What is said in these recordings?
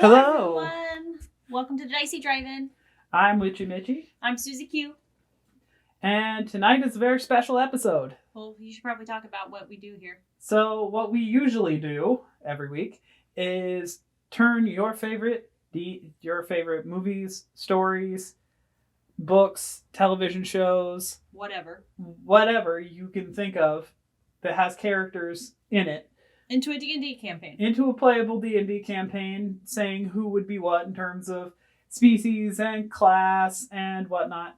Hello. Everyone. Welcome to the Dicey Drive-In. I'm Witchy Mitchy. I'm Susie Q. And tonight is a very special episode. Well, you should probably talk about what we do here. So what we usually do every week is turn your favorite movies, stories, books, television shows, whatever you can think of that has characters in it, into a D&D campaign. Into a playable D&D campaign, saying who would be what in terms of species and class and whatnot.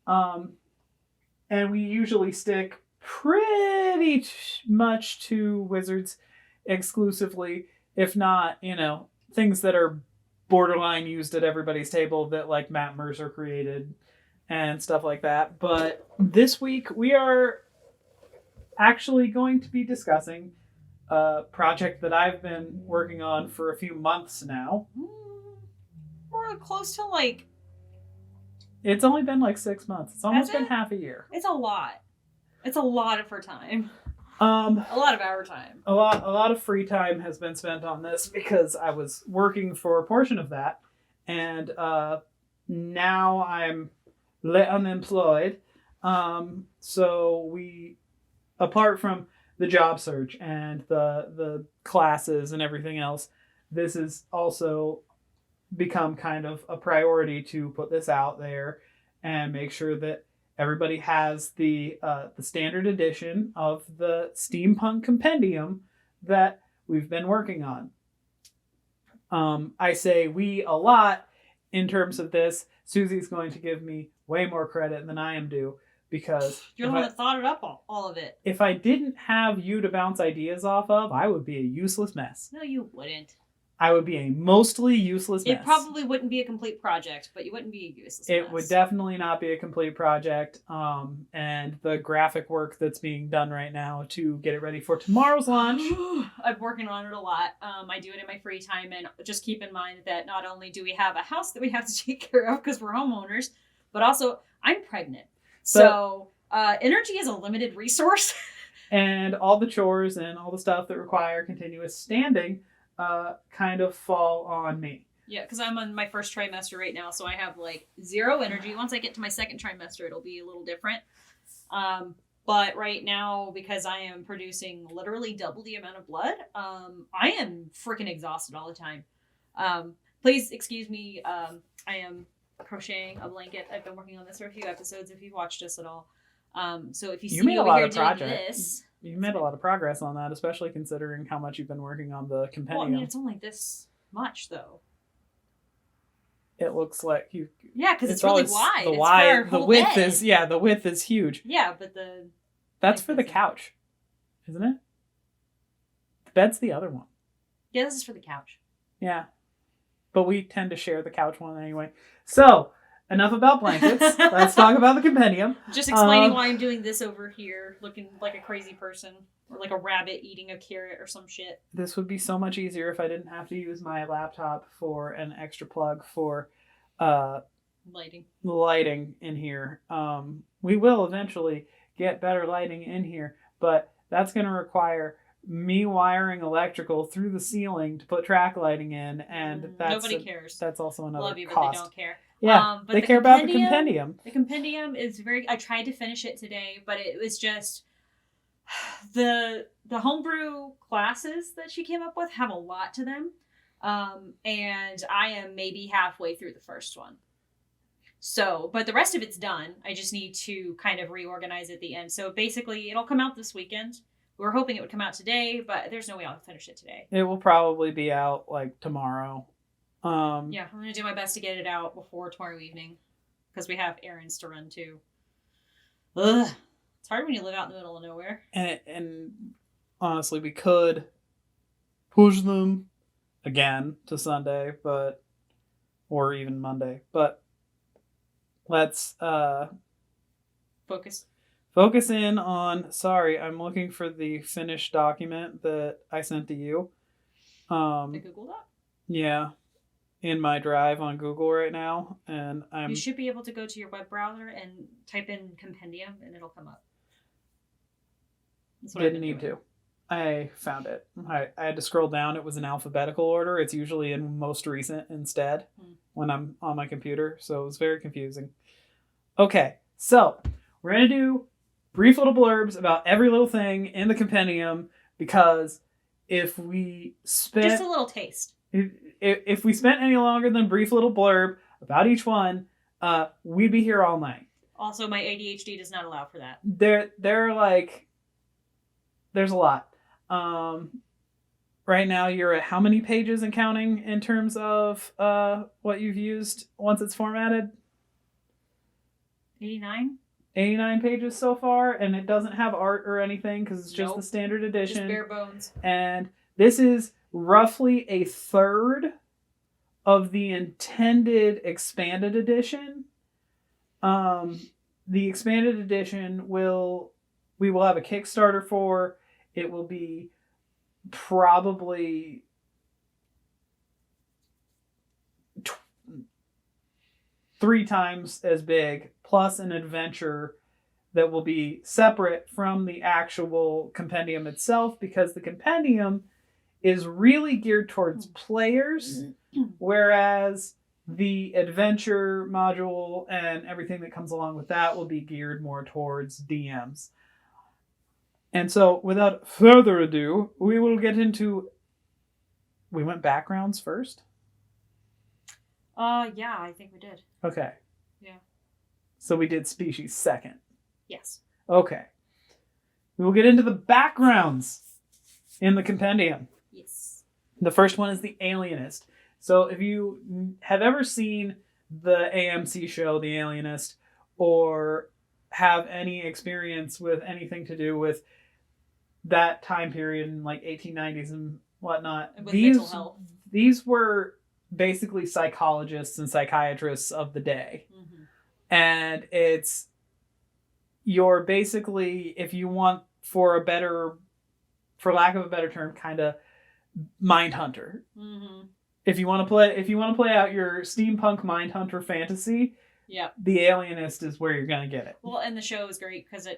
And we usually stick pretty much to wizards exclusively, if not, things that are borderline used at everybody's table that like Matt Mercer created and stuff like that. But this week we are actually going to be discussing a project that I've been working on for a few months now. We're close to It's only been 6 months. It's almost been half a year. It's a lot. It's a lot of her time. A lot of our time. A lot of free time has been spent on this because I was working for a portion of that, and now I'm unemployed. So we, apart from the job search and the classes and everything else, this has also become kind of a priority to put this out there and make sure that everybody has the standard edition of the Steampunk Compendium that we've been working on. I say we a lot in terms of this. Susie's going to give me way more credit than I am due because you're the one that thought it up, all of it. If I didn't have you to bounce ideas off of, I would be a useless mess. No, you wouldn't. I would be a mostly useless mess. It probably wouldn't be a complete project, but you wouldn't be a useless mess. It would definitely not be a complete project. And the graphic work that's being done right now to get it ready for tomorrow's launch. I'm working on it a lot. I do it in my free time, and just keep in mind that not only do we have a house that we have to take care of because we're homeowners, but also I'm pregnant. So energy is a limited resource. And all the chores and all the stuff that require continuous standing kind of fall on me. Yeah, because I'm on my first trimester right now, so I have zero energy. Once I get to my second trimester, it'll be a little different. But right now, because I am producing literally double the amount of blood, I am freaking exhausted all the time. Please excuse me. I am crocheting a blanket. I've been working on this for a few episodes if you've watched us at all. So if you see me over here doing this... You made a lot of progress on that, especially considering how much you've been working on the compendium. Well, I mean, it's only this much, though. It looks like you... Yeah, because it's really wide. The width bed. The width is huge. Yeah, but That's for the couch, isn't it? The bed's the other one. Yeah, this is for the couch. Yeah. But we tend to share the couch one anyway. So... Enough about blankets. Let's talk about the compendium. Just explaining why I'm doing this over here, looking like a crazy person, or like a rabbit eating a carrot or some shit. This would be so much easier if I didn't have to use my laptop for an extra plug for lighting in here. We will eventually get better lighting in here, but that's going to require me wiring electrical through the ceiling to put track lighting in, and nobody cares. That's also another Love you, cost. but they don't care. Yeah, but they care about the compendium. The compendium is I tried to finish it today, but it was just the homebrew classes that she came up with have a lot to them, and I am maybe halfway through the first one. So, but the rest of it's done. I just need to kind of reorganize at the end. So basically, it'll come out this weekend. We were hoping it would come out today, but there's no way I'll finish it today. It will probably be out tomorrow. Yeah, I'm going to do my best to get it out before tomorrow evening because we have errands to run too. Ugh. It's hard when you live out in the middle of nowhere. And honestly, we could push them again to Sunday, or even Monday, but let's focus in on, sorry, I'm looking for the finished document that I sent to you. The Google Doc? Yeah. In my drive on Google right now, and You should be able to go to your web browser and type in compendium, and it'll come up. Didn't need to. I found it. I had to scroll down. It was in alphabetical order. It's usually in most recent instead when I'm on my computer. So it was very confusing. Okay, so we're going to do brief little blurbs about every little thing in the compendium because if we spent... Just a little taste. If we spent any longer than a brief little blurb about each one, we'd be here all night. Also, my ADHD does not allow for that. They're like... There's a lot. Right now you're at how many pages and counting in terms of what you've used once it's formatted? 89? 89 pages so far, and it doesn't have art or anything because it's just the standard edition. Just bare bones. And this is roughly a third of the intended expanded edition. The expanded edition we will have a Kickstarter for. It will be probably 3 times as big, plus an adventure that will be separate from the actual compendium itself, because the compendium is really geared towards players, whereas the adventure module and everything that comes along with that will be geared more towards DMs. And so, without further ado, we will get into... We went backgrounds first? Yeah, I think we did. Okay. Yeah. So we did species second. Yes. Okay. We will get into the backgrounds in the compendium. Yes. The first one is the Alienist. So if you have ever seen the AMC show, The Alienist, or have any experience with anything to do with that time period in like 1890s and whatnot, with mental health. These were basically psychologists and psychiatrists of the day. Mm-hmm. And you're basically, if you want for lack of a better term, kind of mind hunter. Mm-hmm. If you want to play out your steampunk mind hunter fantasy, yeah, the Alienist is where you're going to get it. Well, and the show is great because it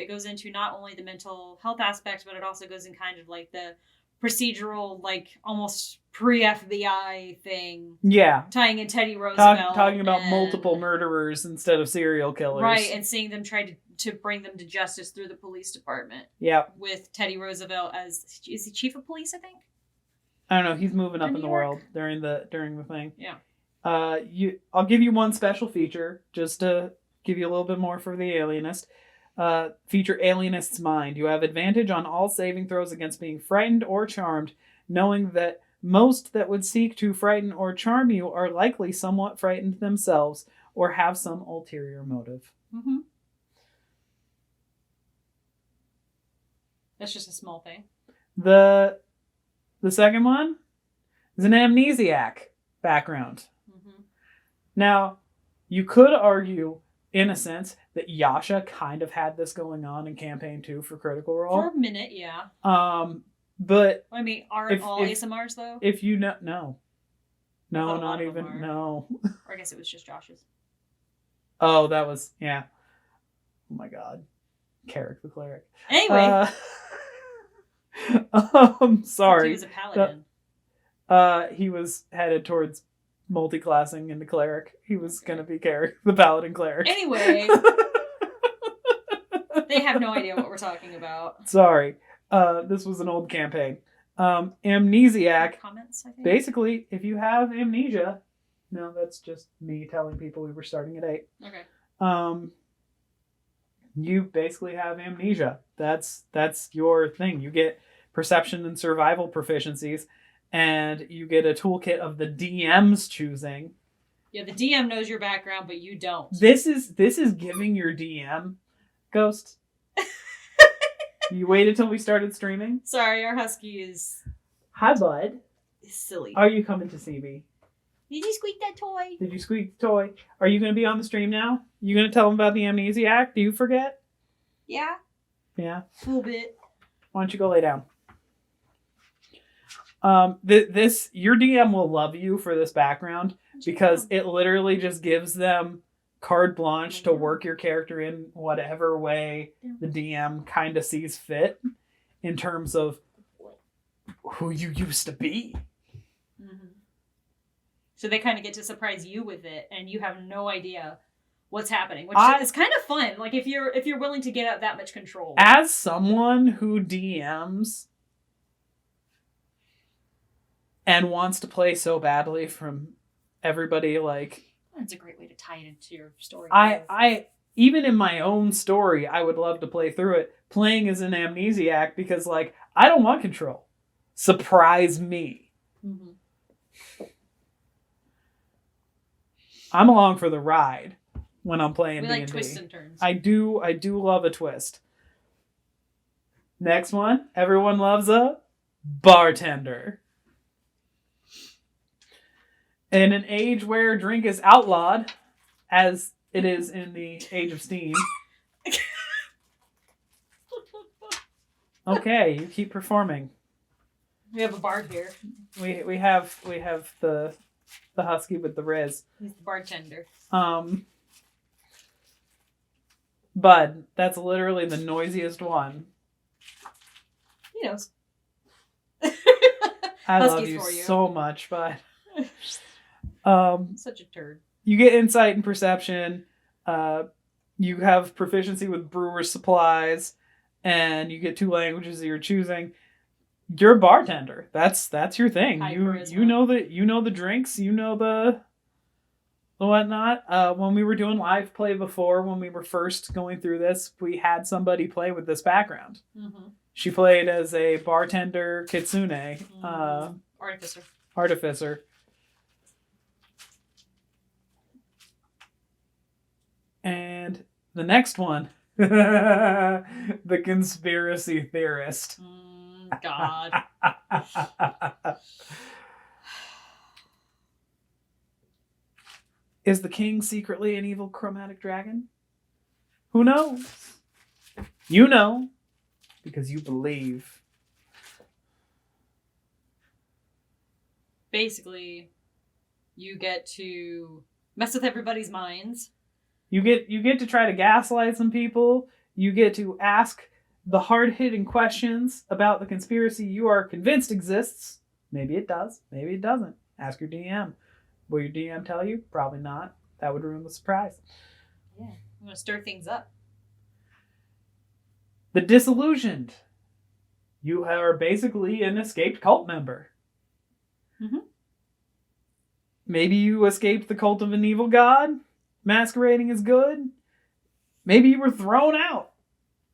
goes into not only the mental health aspect, but it also goes in kind of like the procedural, like almost pre-FBI thing. Yeah. Tying in Teddy Roosevelt. Talking about multiple murderers instead of serial killers. Right, and seeing them try to bring them to justice through the police department. Yeah. With Teddy Roosevelt is he chief of police, I think? I don't know. He's moving up in the world during the thing. Yeah. I'll give you one special feature just to give you a little bit more for the Alienist. Feature Alienist's Mind. You have advantage on all saving throws against being frightened or charmed, knowing that most that would seek to frighten or charm you are likely somewhat frightened themselves or have some ulterior motive. Mm-hmm. That's just a small thing. The second one is an amnesiac background. Mm-hmm. Now, you could argue, in a sense, that Yasha kind of had this going on in Campaign 2 for Critical Role. For a minute, yeah. But... I mean, aren't all ASMRs, though? If you know... No. No, not even... No. Or I guess it was just Josh's. Oh, that was... Yeah. Oh my god. Carrick the Cleric. Anyway. Sorry. He was a paladin. He was headed towards multi-classing into Cleric. He was going to be Carrick, the Paladin Cleric. Anyway. They have no idea what we're talking about. Sorry. This was an old campaign. Amnesiac. Comments, I think? Basically, if you have amnesia... No, that's just me telling people we were starting at 8. Okay. You basically have amnesia. That's your thing. You get perception and survival proficiencies, and you get a toolkit of the DM's choosing. Yeah, the DM knows your background, but you don't. This is giving your DM, Ghost. You waited till we started streaming? Sorry, our husky is... Hi, bud. Silly. Are you coming to see me? Did you squeak that toy? Did you squeak the toy? Are you going to be on the stream now? You going to tell them about the amnesiac? Do you forget? Yeah. Yeah? A little bit. Why don't you go lay down? Your DM will love you for this background because it literally just gives them carte blanche to work your character in whatever way the DM kind of sees fit. in terms of who you used to be. Mm-hmm. So they kind of get to surprise you with it, and you have no idea what's happening, which is kind of fun. Like if you're willing to get out that much control. As someone who DMs and wants to play so badly from everybody, like, that's a great way to tie it into your story. I even in my own story, I would love to play through it. Playing as an amnesiac because, like, I don't want control. Surprise me. Mm-hmm. I'm along for the ride when I'm playing D&D. We like twists and turns. I do love a twist. Next one, everyone loves a bartender. In an age where drink is outlawed, as it is in the age of Steam. Okay, you keep performing. We have a bard here. We have the husky with the riz. He's the bartender. Bud, that's literally the noisiest one. He knows. I love Huskies you for you. so much, Bud. Such a turd. You get insight and perception. You have proficiency with brewer's supplies, and you get 2 languages that you're choosing. You're a bartender. That's your thing. You know the drinks. You know the whatnot. When we were doing live play before, when we were first going through this, we had somebody play with this background. Mm-hmm. She played as a bartender kitsune, artificer. And the next one, the conspiracy theorist. God. Is the king secretly an evil chromatic dragon? Who knows? You know, because you believe. Basically, you get to mess with everybody's minds. You get to try to gaslight some people. You get to ask the hard-hitting questions about the conspiracy you are convinced exists. Maybe it does. Maybe it doesn't. Ask your DM. Will your DM tell you? Probably not. That would ruin the surprise. Yeah. I'm going to stir things up. The disillusioned. You are basically an escaped cult member. Mm-hmm. Maybe you escaped the cult of an evil god, masquerading as good. Maybe you were thrown out.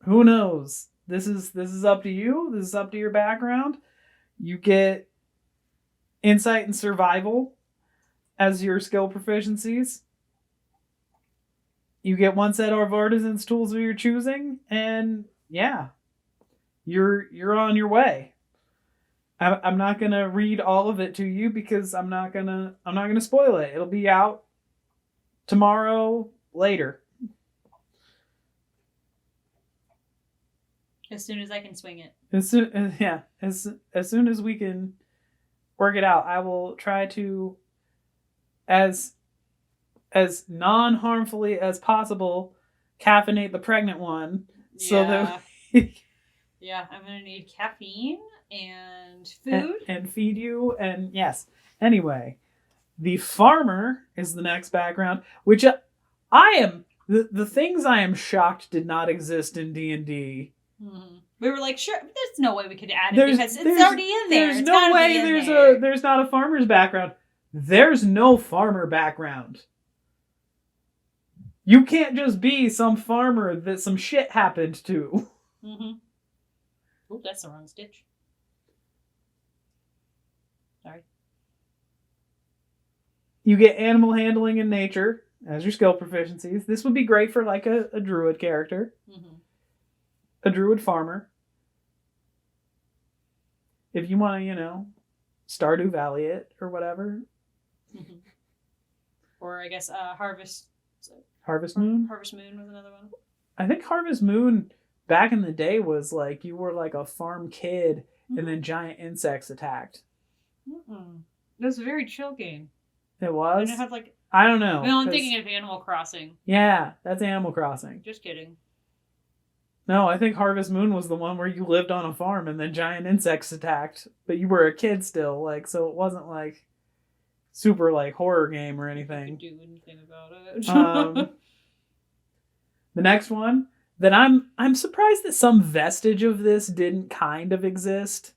Who knows? This is up to you. This is up to your background. You get insight and survival as your skill proficiencies. You get 1 set of artisan's tools of your choosing, and yeah, you're on your way. I'm not gonna read all of it to you because I'm not gonna spoil it. It'll be out tomorrow later. As soon as I can swing it. As soon as we can work it out, I will try to, as non-harmfully as possible, caffeinate the pregnant one. So that yeah, I'm gonna need caffeine and food and feed you, and yes. Anyway, the farmer is the next background, which I am the things I am shocked did not exist in D&D. Mm-hmm. We were like, sure, there's no way we could add it because it's already in there. There's no way there's not a farmer's background. There's no farmer background. You can't just be some farmer that some shit happened to. Mm-hmm. Oh, that's the wrong stitch. Sorry. You get animal handling and nature as your skill proficiencies. This would be great for like a druid character. Mm-hmm. A druid farmer. If you want to, Stardew Valley it or whatever. Mm-hmm. Or I guess Harvest Moon? Harvest Moon was another one. I think Harvest Moon back in the day was like you were like a farm kid and then giant insects attacked. Mm-mm. It was a very chill game. It was? And it had like... I don't know. No, I'm thinking of Animal Crossing. Yeah, that's Animal Crossing. Just kidding. No, I think Harvest Moon was the one where you lived on a farm and then giant insects attacked, but you were a kid still, like, so it wasn't like super like horror game or You anything. can do anything about it. The next one that I'm surprised that some vestige of this didn't kind of exist,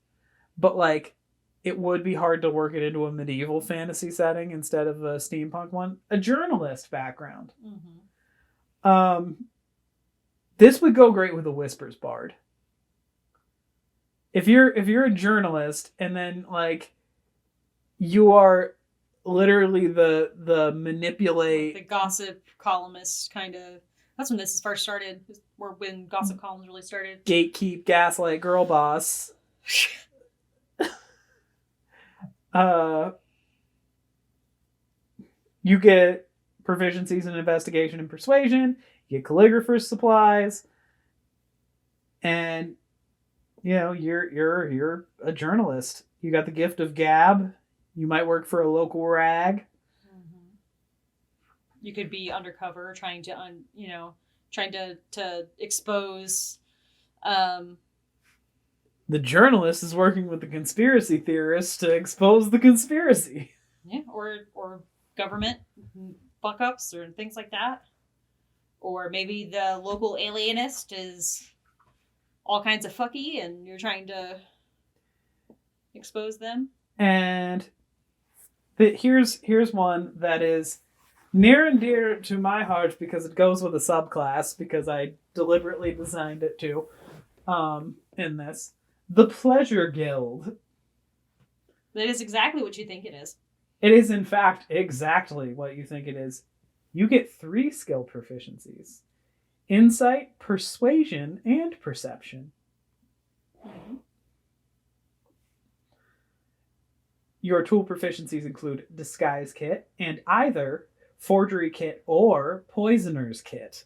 but like it would be hard to work it into a medieval fantasy setting instead of a steampunk one. A journalist background. This would go great with a Whispers Bard. If you're a journalist and then like you are literally the manipulate The gossip columnist kind of. That's when this first started. Or when gossip columns really started. gatekeep gaslight girl boss. You get proficiencies in investigation and persuasion. You get calligrapher's supplies, and you know you're a journalist. You got the gift of gab. You might work for a local rag. You could be undercover, trying to expose. The journalist is working with the conspiracy theorists to expose the conspiracy. Yeah, or government fuck ups or things like that. Or maybe the local alienist is all kinds of fucky and you're trying to expose them. And here's one that is near and dear to my heart because it goes with a subclass, because I deliberately designed it to in this. The Pleasure Guild. That is exactly what you think it is. It is, in fact, exactly what you think it is. You get 3 skill proficiencies. Insight, Persuasion, and Perception. Your tool proficiencies include Disguise Kit and either Forgery Kit or Poisoner's Kit.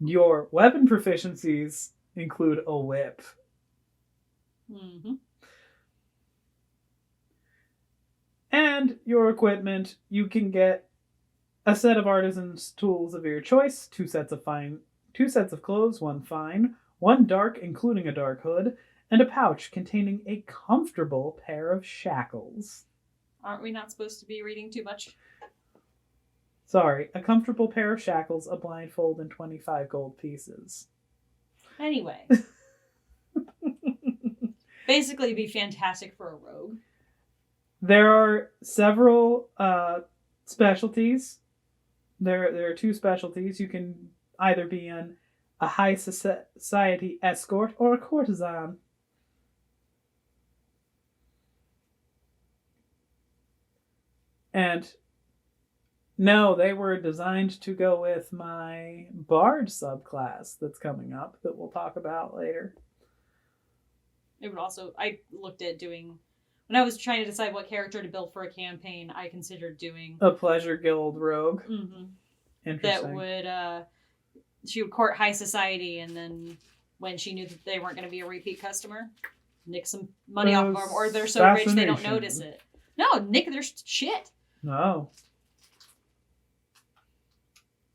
Your weapon proficiencies include a whip. And your equipment, you can get a set of artisan's tools of your choice, 2 sets of clothes, 1 fine, 1 dark, including a dark hood, and a pouch containing a comfortable pair of shackles. Aren't we not supposed to be reading too much? Sorry, a comfortable pair of shackles, a blindfold, and 25 gold pieces. Anyway. Basically, it'd be fantastic for a rogue. There are several specialties. There are 2 specialties. You can either be a high society escort or a courtesan. And no, they were designed to go with my bard subclass that's coming up that we'll talk about later. It would also, I looked at doing, when I was trying to decide what character to build for a campaign, I considered doing a Pleasure Guild rogue. Interesting. That would, she would court high society, and then when she knew that they weren't going to be a repeat customer, nick some money off of them, or they're so rich they don't notice it. No, nick their shit. No.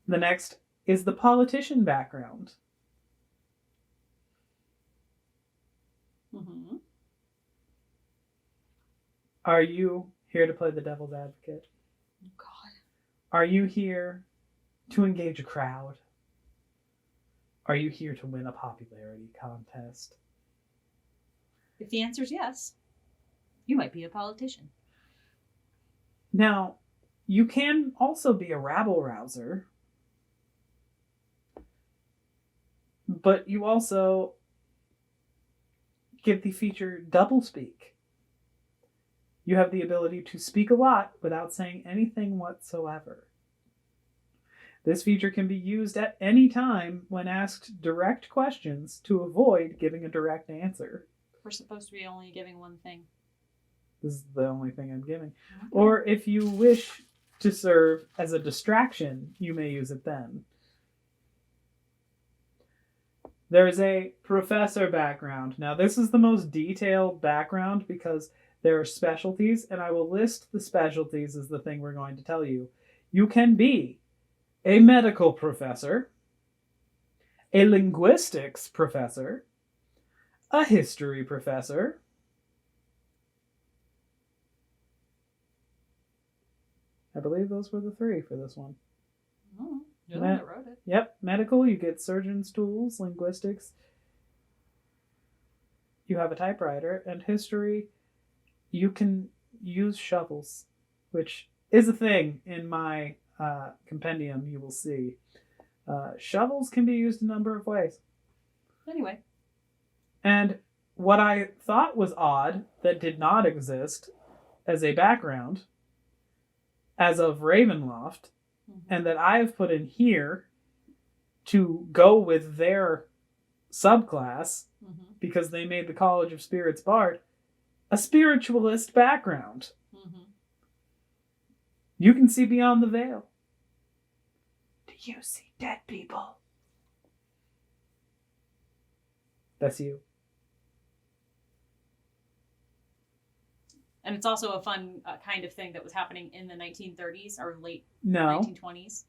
The next is the politician background. Are you here to play the devil's advocate? Oh, God. Are you here to engage a crowd? Are you here to win a popularity contest? If the answer is yes, you might be a politician. Now, you can also be a rabble rouser, but you also get the feature double speak. You have the ability to speak a lot without saying anything whatsoever. This feature can be used at any time when asked direct questions to avoid giving a direct answer. We're supposed to be only giving one thing. This is the only thing I'm giving. Okay. Or if you wish to serve as a distraction, you may use it then. There's a professor background. Now, this is the most detailed background because there are specialties, and I will list the specialties as the thing we're going to tell you. You can be a medical professor, a linguistics professor, a history professor, I believe those were the 3 for this one. Oh, you're the one that wrote it. Yep, medical, you get surgeon's tools, linguistics, you have a typewriter, and history, you can use shovels, which is a thing in my compendium, you will see. Shovels can be used a number of ways. Anyway. And what I thought was odd that did not exist as a background, as of Ravenloft, and that I have put in here to go with their subclass, because they made the College of Spirits Bard, a spiritualist background. You can see beyond the veil. Do you see dead people? That's you. And it's also a fun kind of thing that was happening in the 1930s or late No. 1920s.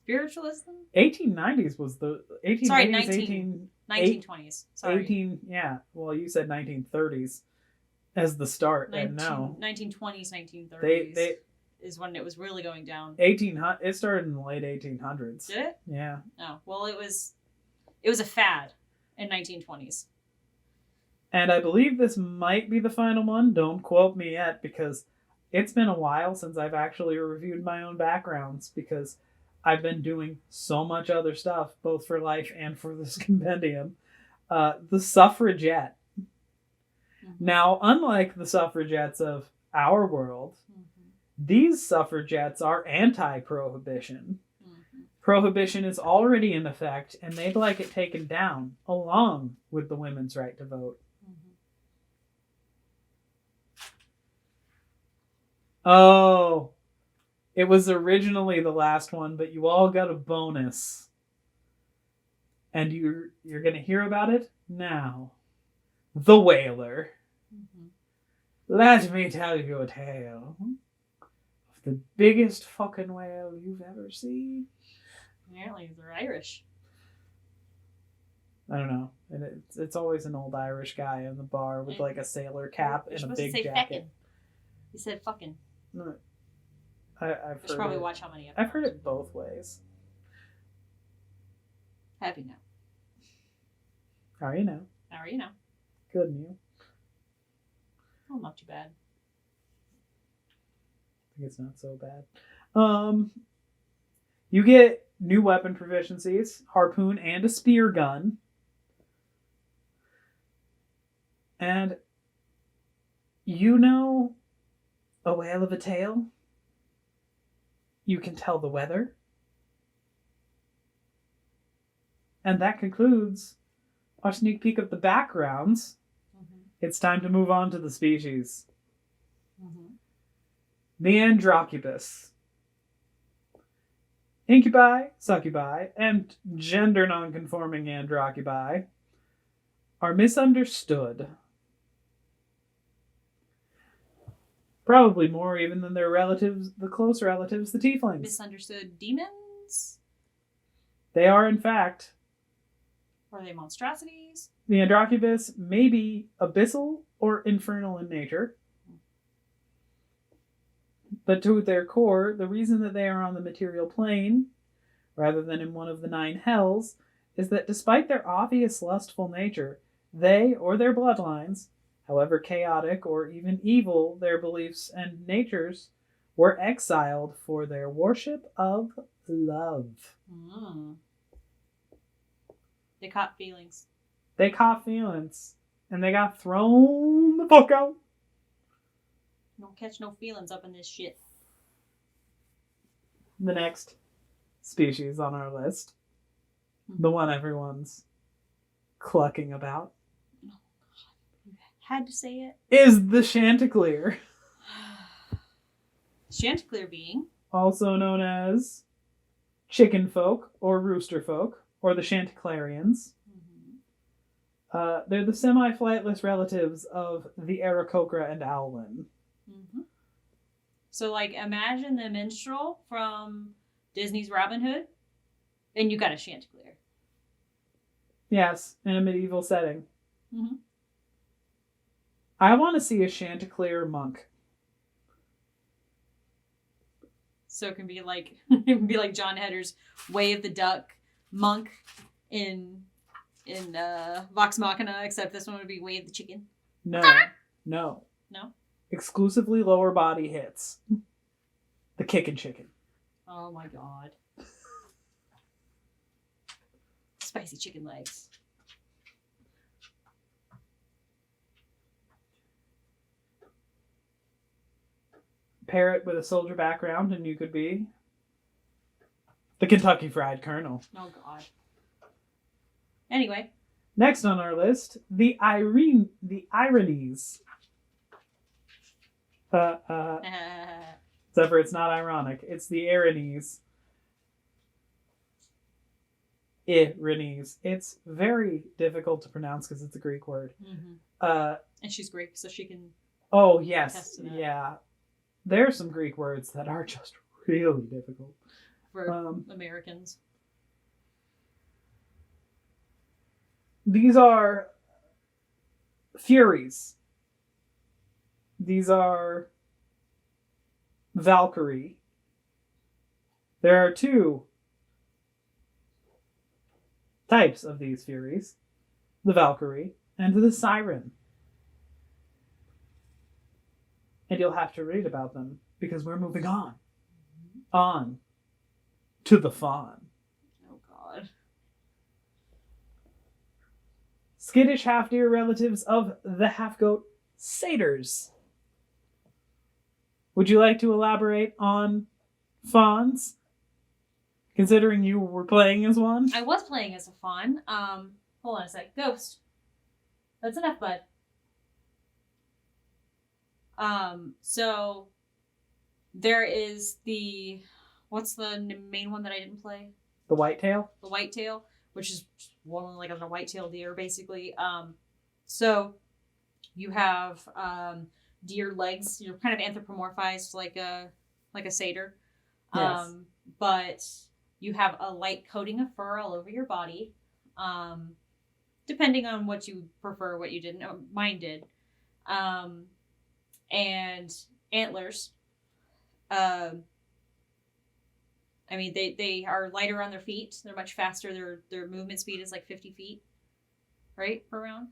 Spiritualism? 1890s was the 1880s. Sorry, 1920s. Sorry. 18. Yeah. Well, you said 1930s as the start, and no. 1920s, 1930s. They is when it was really going down. It started in the late 1800s. Did it? Yeah. Oh, well, it was a fad in 1920s. And I believe this might be the final one. Don't quote me yet, because it's been a while since I've actually reviewed my own backgrounds, because I've been doing so much other stuff, both for life and for this compendium. The suffragette. Now, unlike the suffragettes of our world, these suffragettes are anti-prohibition. Prohibition is already in effect, and they'd like it taken down, along with the women's right to vote. Oh, it was originally the last one, but you all got a bonus. And you're going to hear about it now. The Whaler. Let me tell you a tale of the biggest fucking whale you've ever seen. Apparently they're Irish. I don't know. And it's always an old Irish guy in the bar with like a sailor cap and a big jacket. Feckin'. He said fucking. No, I've heard probably it. watch how many episodes. I've heard it both ways. Have you now? How are you now? How are you now? Good, and you? Oh, not too bad. I think it's not so bad. You get new weapon proficiencies, harpoon and a spear gun. And you know a whale of a tale? You can tell the weather. And that concludes our sneak peek of the backgrounds. It's time to move on to the species. The Androcubus. Incubi, succubi, and gender non-conforming androcubi are misunderstood. Probably more even than their relatives, the close relatives, the tieflings. Misunderstood demons? They are, in fact... Are they monstrosities? The Androcubus may be abyssal or infernal in nature. But to their core, the reason that they are on the material plane, rather than in one of the 9 hells, is that despite their obvious lustful nature, they, or their bloodlines, however chaotic or even evil their beliefs and natures, were exiled for their worship of love. They caught feelings. They caught feelings. And they got thrown the fuck out. Don't catch no feelings up in this shit. The next species on our list, the one everyone's clucking about, Had to say it. is the Chanticleer. Chanticleer being Also known as chicken folk or rooster folk, or the Chanticleerians. They're the semi-flightless relatives of the Aarakocra and Owlin. So, like, imagine the minstrel from Disney's Robin Hood, and you got a Chanticleer. Yes, in a medieval setting. Mm-hmm. I want to see a Chanticleer monk. So it can be like it can be like John Hedder's Way of the Duck monk in Vox Machina, except this one would be Way of the Chicken. No. No? Exclusively lower body hits. The kickin' chicken. Oh my god. Spicy chicken legs. Pair it with a soldier background and you could be the Kentucky Fried Colonel. Oh god. Anyway. Next on our list, the ironies. Except for it's not ironic. It's the ironies. Ironies. It's very difficult to pronounce because it's a Greek word. Mm-hmm. And she's Greek, so she can. Oh yes, yeah. There are some Greek words that are just really difficult For Americans. These are Furies. These are Valkyrie. There are two types of these Furies. The Valkyrie and the Siren. And you'll have to read about them because we're moving on. On to the fawn. Oh god. Skittish half-deer relatives of the half-goat satyrs. Would you like to elaborate on fawns? Considering you were playing as one? I was playing as a fawn. Hold on a sec. Ghost. That's enough, bud. So there is what's the main one that I didn't play? The whitetail? The whitetail, which is one like a whitetail deer, basically. So you have deer legs. You're kind of anthropomorphized like a satyr. Yes. But you have a light coating of fur all over your body. Depending on what you prefer, what you didn't. Mine did. And antlers. I mean, they are lighter on their feet. They're much faster. Their movement speed is like 50 feet, right, per round?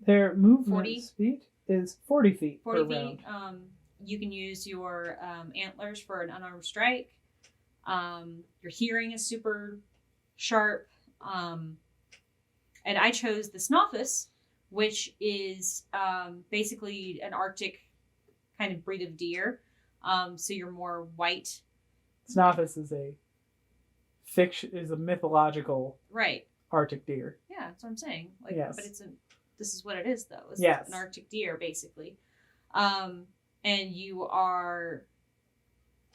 Their movement 40? speed is 40 feet 40 per feet. round. You can use your antlers for an unarmed strike. Your hearing is super sharp. And I chose the Snoffus, which is basically an Arctic kind of breed of deer. So you're more white. Snoffus is a mythological Right. Arctic deer. Yeah, that's what I'm saying. Like, yes. But this is what it is, though. It's yes. an Arctic deer, basically. And you are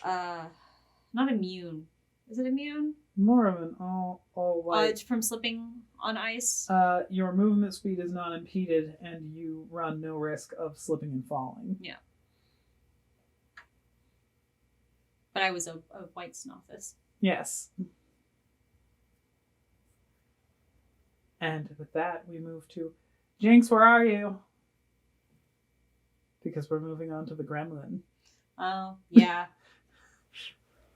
not immune. Is it immune? More of an all white. It's from slipping on ice. Your movement speed is not impeded, and you run no risk of slipping and falling. Yeah. But I was a white Snoffus. Yes. And with that, we move to Jinx, where are you? Because we're moving on to the gremlin. Oh, yeah.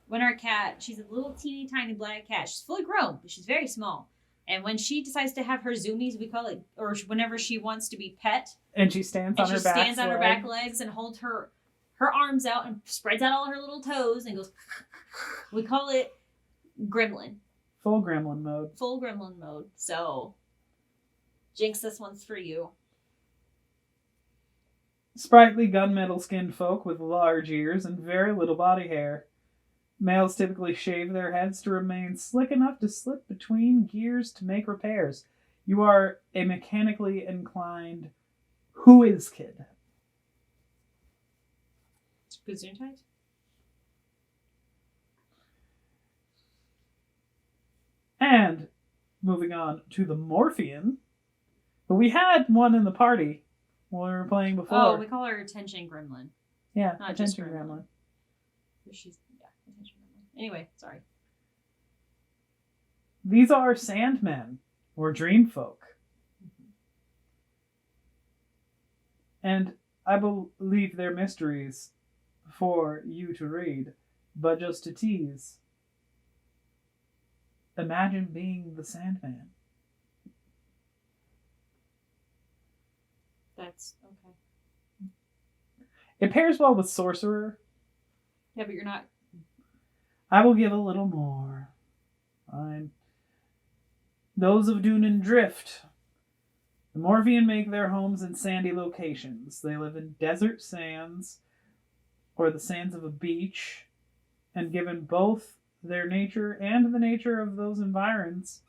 When our cat, she's a little teeny tiny black cat. She's fully grown, but she's very small. And when she decides to have her zoomies, we call it, or whenever she wants to be pet. And she stands on her back legs. She stands on her back legs and holds her arms out and spreads out all her little toes and goes, we call it gremlin. Full gremlin mode. Full gremlin mode. So, Jinx, this one's for you. Sprightly gunmetal skinned folk with large ears and very little body hair. Males typically shave their heads to remain slick enough to slip between gears to make repairs. You are a mechanically inclined who-is kid. Gesundheit? And moving on to the Morphian. But we had one in the party when we were playing before. Oh, we call her Attention Gremlin. Yeah, Not Attention just Gremlin. She's, yeah, Attention Gremlin. Anyway, sorry. These are Sandmen. or dream folk. And I believe they're mysteries for you to read, but just to tease. Imagine being the Sandman. That's okay. It pairs well with Sorcerer. Yeah, but you're not. I will give a little more. Fine. Those of Dune and Drift. The Morphean make their homes in sandy locations. They live in desert sands or the sands of a beach, and given both their nature and the nature of those environs,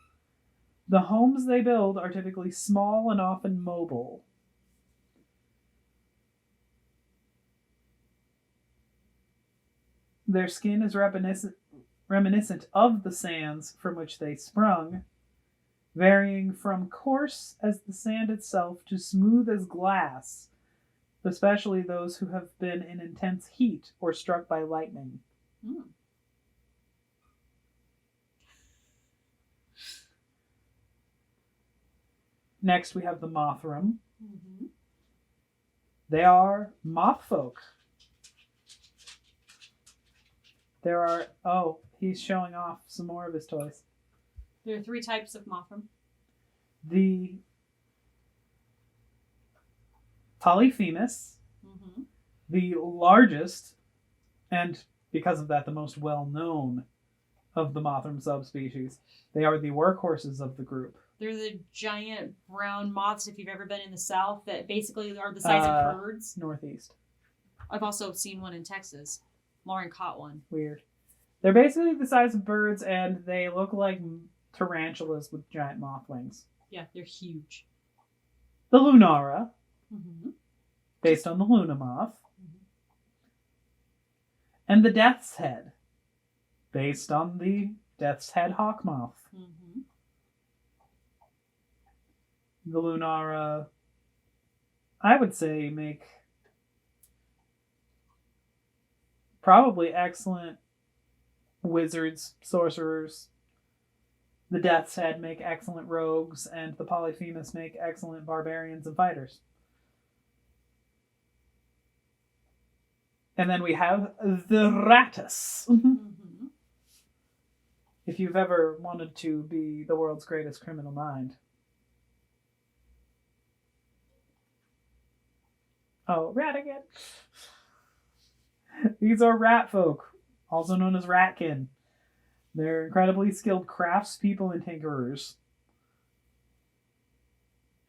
the homes they build are typically small and often mobile. Their skin is reminiscent of the sands from which they sprung, varying from coarse as the sand itself to smooth as glass, especially those who have been in intense heat or struck by lightning. Next, we have the Mothram. Mm-hmm. They are moth folk. There are... Oh, he's showing off some more of his toys. There are 3 types of Mothram. The Polyphemus, the largest, and because of that, the most well-known of the Mothram subspecies. They are the workhorses of the group. They're the giant brown moths, if you've ever been in the South, that basically are the size of birds. Northeast. I've also seen one in Texas. Lauren caught one. Weird. They're basically the size of birds, and they look like tarantulas with giant moth wings. Yeah, they're huge. The Lunara, Mm-hmm. based on the Luna moth. Mm-hmm. And the Death's Head, based on the Death's Head hawk moth. Mm-hmm. The Lunara, I would say, make probably excellent wizards, sorcerers. The Death's Head make excellent rogues, and the Polyphemus make excellent barbarians and fighters. And then we have the Rattus. Mm-hmm. If you've ever wanted to be the world's greatest criminal mind. Oh, rat again. These are rat folk, also known as ratkin. They're incredibly skilled craftspeople and tinkerers.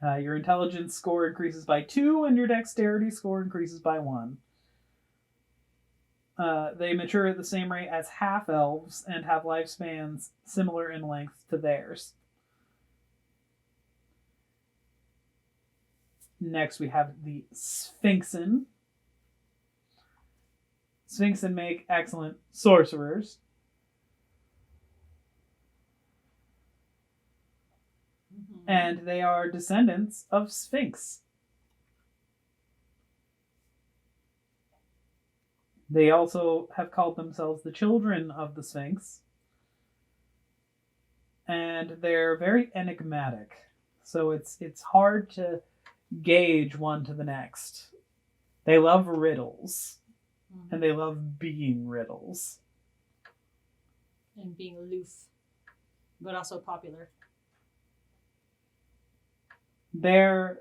Your intelligence score increases by 2, and your dexterity score increases by 1. They mature at the same rate as half-elves and have lifespans similar in length to theirs. Next, we have the Sphinxen. Sphinxen make excellent sorcerers. Mm-hmm. And they are descendants of Sphinx. They also have called themselves the children of the Sphinx. And they're very enigmatic. So it's hard to gauge one to the next. They love riddles. Mm-hmm. And they love being riddles. And being aloof, but also popular. They're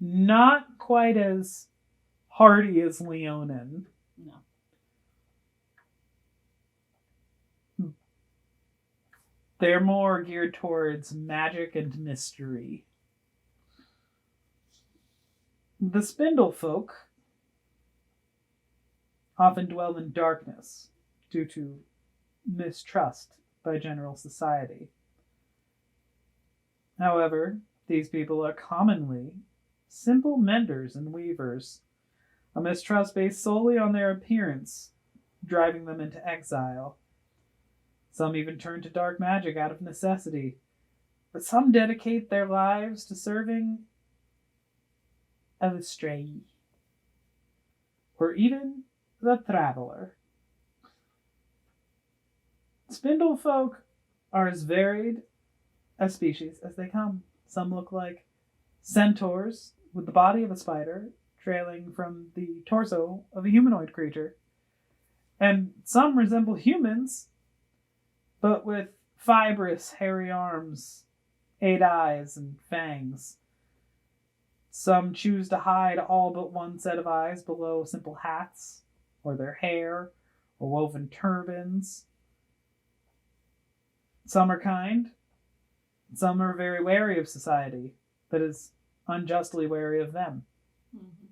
not quite as hardy as Leonin. No. They're more geared towards magic and mystery. The Spindlefolk often dwell in darkness due to mistrust by general society. However, these people are commonly simple menders and weavers, a mistrust based solely on their appearance, driving them into exile. Some even turn to dark magic out of necessity, but some dedicate their lives to serving Elistray, or even the Traveler. Spindlefolk are as varied as species as they come. Some look like centaurs with the body of a spider trailing from the torso of a humanoid creature. And some resemble humans, but with fibrous, hairy arms, 8 eyes, and fangs. Some choose to hide all but one set of eyes below simple hats, or their hair, or woven turbans. Some are kind. Some are very wary of society that is unjustly wary of them. Mm-hmm.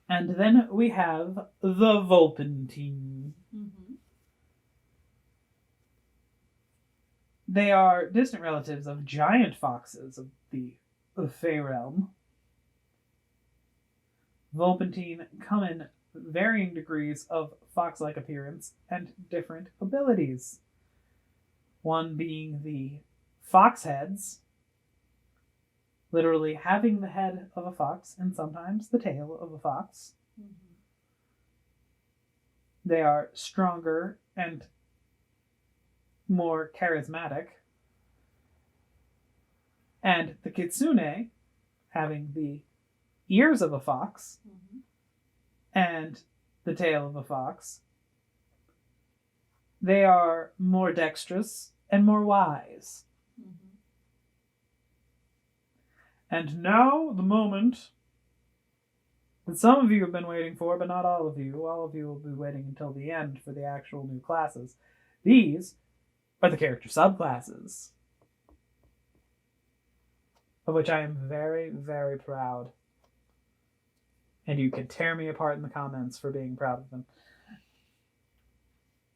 And then we have the Volpentine. Mm-hmm. They are distant relatives of giant foxes of the Fey realm. Volpentine come in varying degrees of fox-like appearance and different abilities. One being the fox heads, literally having the head of a fox and sometimes the tail of a fox. Mm-hmm. They are stronger and more charismatic. And the kitsune, having the ears of a fox Mm-hmm. and the tail of a fox. They are more dexterous and more wise. Mm-hmm. And now the moment that some of you have been waiting for, but not all of you. All of you will be waiting until the end for the actual new classes. These are the character subclasses, of which I am very, very proud. And you can tear me apart in the comments for being proud of them.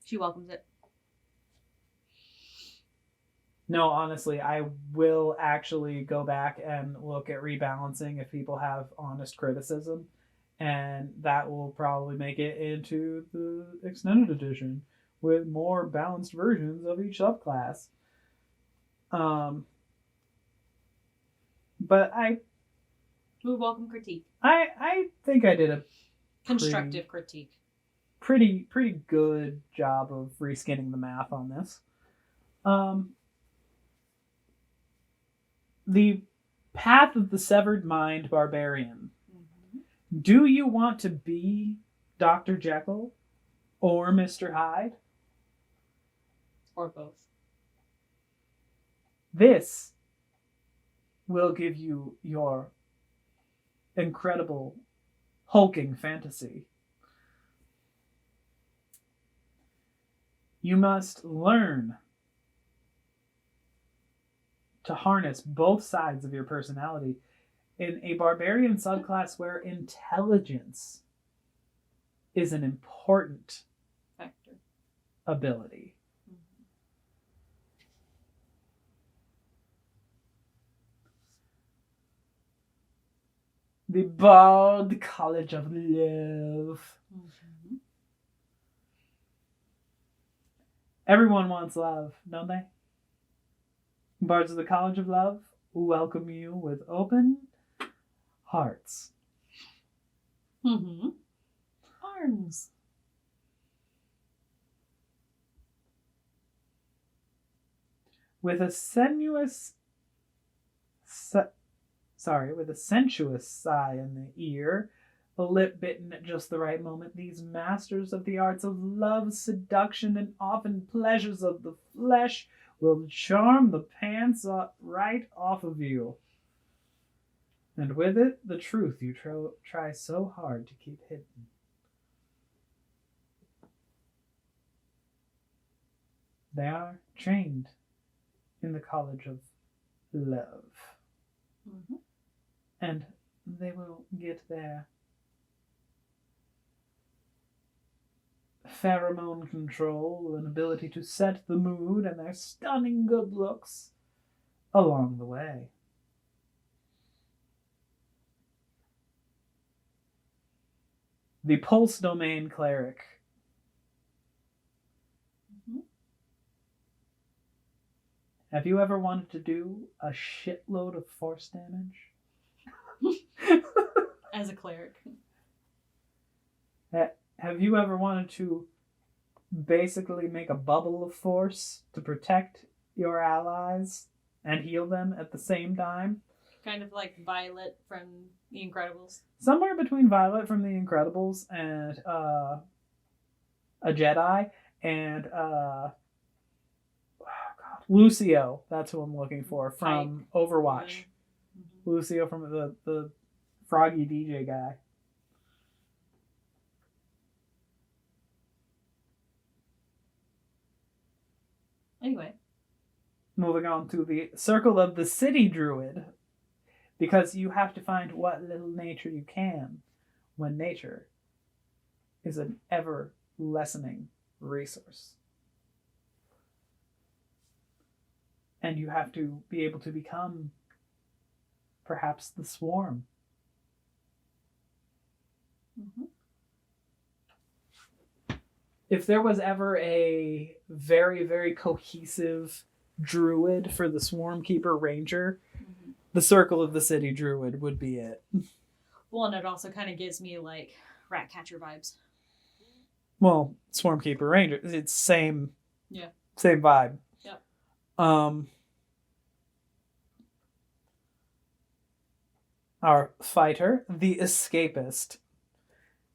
She welcomes it. No, honestly, I will actually go back and look at rebalancing if people have honest criticism. And that will probably make it into the extended edition with more balanced versions of each subclass. But We welcome critique. I think I did a Constructive critique. pretty good job of reskinning the math on this. The Path of the Severed Mind Barbarian. Mm-hmm. Do you want to be Dr. Jekyll or Mr. Hyde? Or both. This will give you your incredible hulking fantasy. You must learn to harness both sides of your personality in a barbarian subclass where intelligence is an important Factor. ability. Mm-hmm. The Bard College of Love. Mm-hmm. Everyone wants love, don't they? Bards of the College of Love welcome you with open hearts. Mm-hmm. Arms. With a sensuous sigh in the ear, a lip bitten at just the right moment, these masters of the arts of love, seduction, and often pleasures of the flesh will charm the pants right off of you. And with it, the truth you try so hard to keep hidden. They are trained in the College of Love. Mm-hmm. And they will get their pheromone control and ability to set the mood and their stunning good looks along the way. The Pulse Domain Cleric. Mm-hmm. Have you ever wanted to do a shitload of force damage? As a cleric. Have you ever wanted to basically make a bubble of force to protect your allies and heal them at the same time. Kind of like Violet from The Incredibles. Somewhere between Violet from The Incredibles and a Jedi and Lucio. That's who I'm looking for from Overwatch. Mm-hmm. Lucio from the Froggy DJ guy. Anyway. Moving on to the Circle of the City Druid. Because you have to find what little nature you can when nature is an ever-lessening resource. And you have to be able to become perhaps the swarm. Mm-hmm. If there was ever a very, very cohesive druid for the Swarm Keeper Ranger, mm-hmm. the Circle of the City Druid would be it. Well, and it also kind of gives me like Ratcatcher vibes. Well, Swarm Keeper Ranger, it's same vibe. Yep. Our fighter, the Escapist.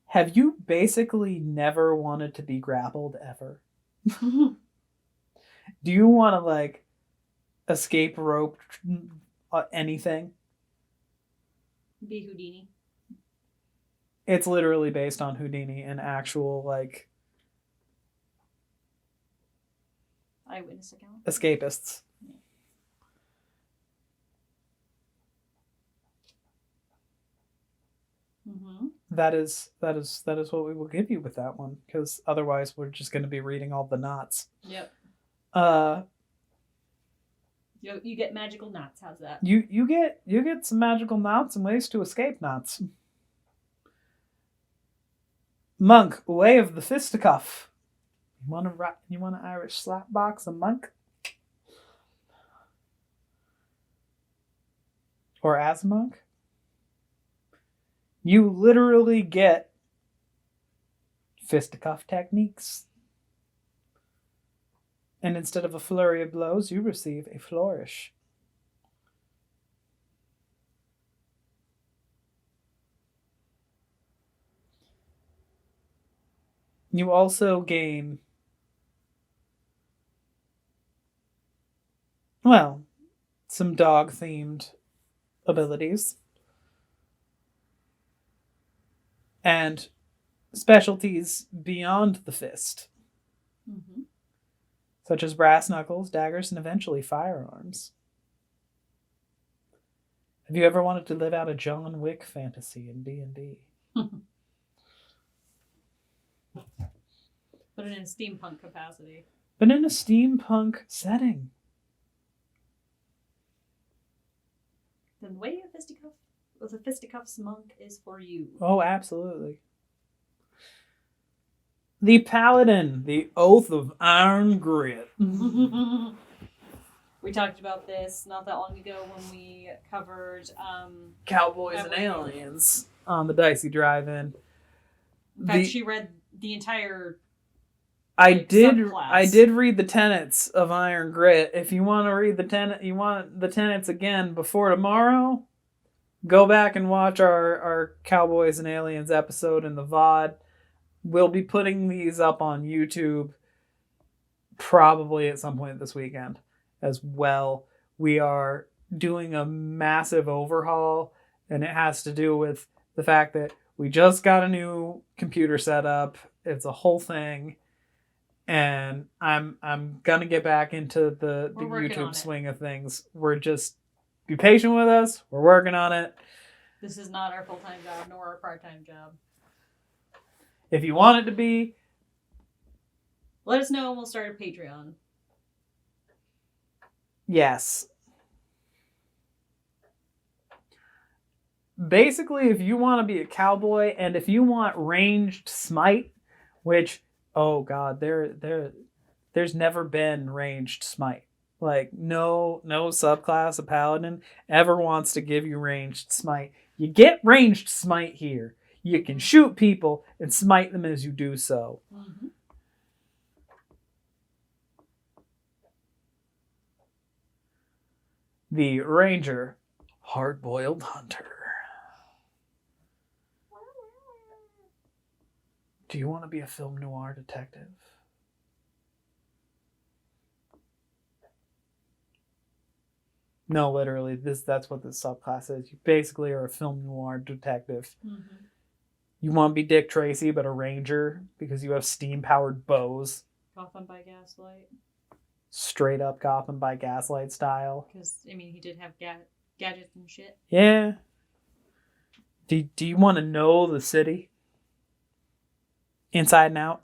Have you basically never wanted to be grappled ever? Do you want to like escape rope anything? Be Houdini. It's literally based on Houdini, an actual like eyewitness account. Escapists. Yeah. Mm-hmm. That is what we will give you with that one, because otherwise we're just going to be reading all the knots. Yep. You get magical knots. How's that? You get some magical knots and ways to escape knots. Monk, Way of the Fisticuff. You want to Irish slap box a monk? Or as a monk? You literally get fisticuff techniques. And instead of a flurry of blows, you receive a flourish. You also gain, well, some dog-themed abilities. And specialties beyond the fist. Mm-hmm. Such as brass knuckles, daggers, and eventually firearms. Have you ever wanted to live out a John Wick fantasy in D&D? But in a steampunk capacity. But in a steampunk setting. Then the way the fisticuffs monk is for you. Oh, absolutely. The Paladin, the Oath of Iron Grit. We talked about this not that long ago when we covered Cowboys and Aliens on the Dicey Drive-In. In fact, she read the entire I did read the tenets of Iron Grit. If you want to read you want the tenets again before tomorrow, go back and watch our Cowboys and Aliens episode in the VOD. We'll be putting these up on YouTube probably at some point this weekend as well. We are doing a massive overhaul, and it has to do with the fact that we just got a new computer set up. It's a whole thing. And I'm gonna get back into the YouTube swing of things. We're just be patient with us. We're working on it. This is not our full-time job nor our part-time job. If you want it to be, let us know and we'll start a Patreon. Yes. Basically, if you want to be a cowboy and if you want ranged smite, which, oh god, there's never been ranged smite. Like, no subclass of paladin ever wants to give you ranged smite. You get ranged smite here. You can shoot people and smite them as you do so. Mm-hmm. the Ranger, hard-boiled hunter. Do you want to be a film noir detective? No, literally, that's what this subclass is. You basically are a film noir detective. Mm-hmm. You want to be Dick Tracy, but a ranger because you have steam-powered bows. Gotham by Gaslight. Straight up Gotham by Gaslight style. Because, I mean, he did have gadgets and shit. Yeah. Do you want to know the city? Inside and out?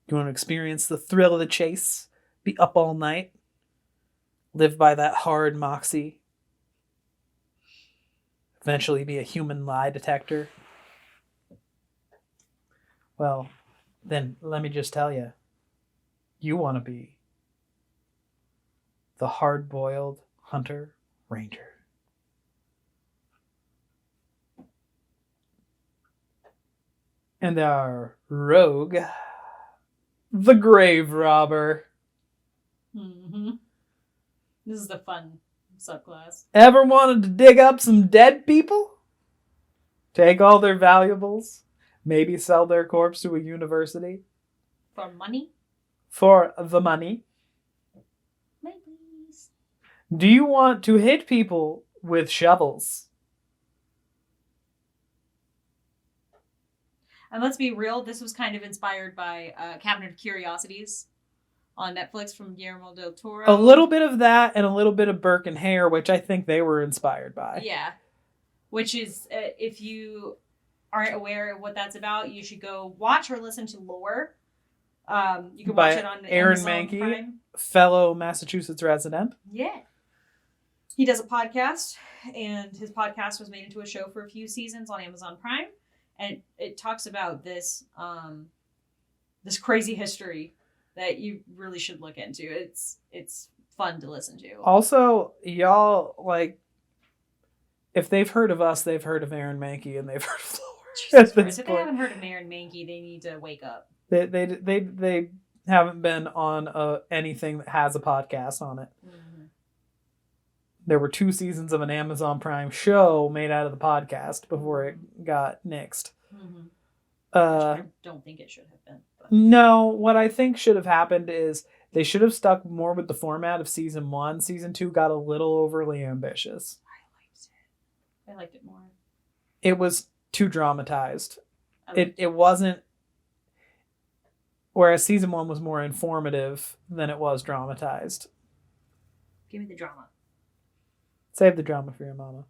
You want to experience the thrill of the chase? Be up all night? Live by that hard moxie? Eventually be a human lie detector? Well, then let me just tell you. You want to be the hard-boiled hunter ranger. And our rogue, the grave robber. Mm-hmm. This is the fun subclass. Ever wanted to dig up some dead people? Take all their valuables? Maybe sell their corpse to a university? For money? For the money? Please. Do you want to hit people with shovels? And let's be real, this was kind of inspired by Cabinet of Curiosities on Netflix from Guillermo del Toro. A little bit of that and a little bit of Burke and Hare, which I think they were inspired by. Yeah. Which is, if you aren't aware of what that's about, you should go watch or listen to Lore. You can watch it on Aaron Amazon Mankey, Prime. Fellow Massachusetts resident. Yeah. He does a podcast, and his podcast was made into a show for a few seasons on Amazon Prime. And it talks about this this crazy history that you really should look into. It's fun to listen to. Also, y'all, like, if they've heard of us, they've heard of Aaron Mankey, and they've heard of Lore. If they haven't heard of Aaron Mankey, they need to wake up. They haven't been on anything that has a podcast on it. Mm-hmm. There were 2 seasons of an Amazon Prime show made out of the podcast before it got nixed. Mm-hmm. I don't think it should have been. But. No, what I think should have happened is they should have stuck more with the format of season 1. Season 2 got a little overly ambitious. I liked it more. It was too dramatized. It wasn't. Whereas season 1 was more informative than it was dramatized. Give me the drama. Save the drama for your mama.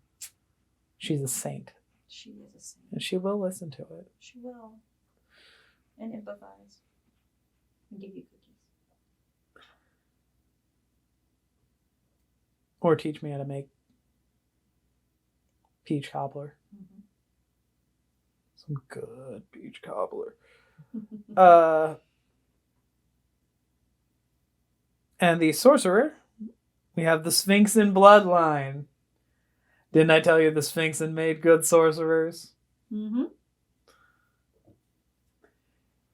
She's a saint. She is a saint. And she will listen to it. She will. And empathize. And give you cookies. Or teach me how to make peach cobbler. Mm-hmm. Some good peach cobbler. And the sorcerer, we have the Sphinxan bloodline. Didn't I tell you the Sphinxan made good sorcerers? Mm-hmm.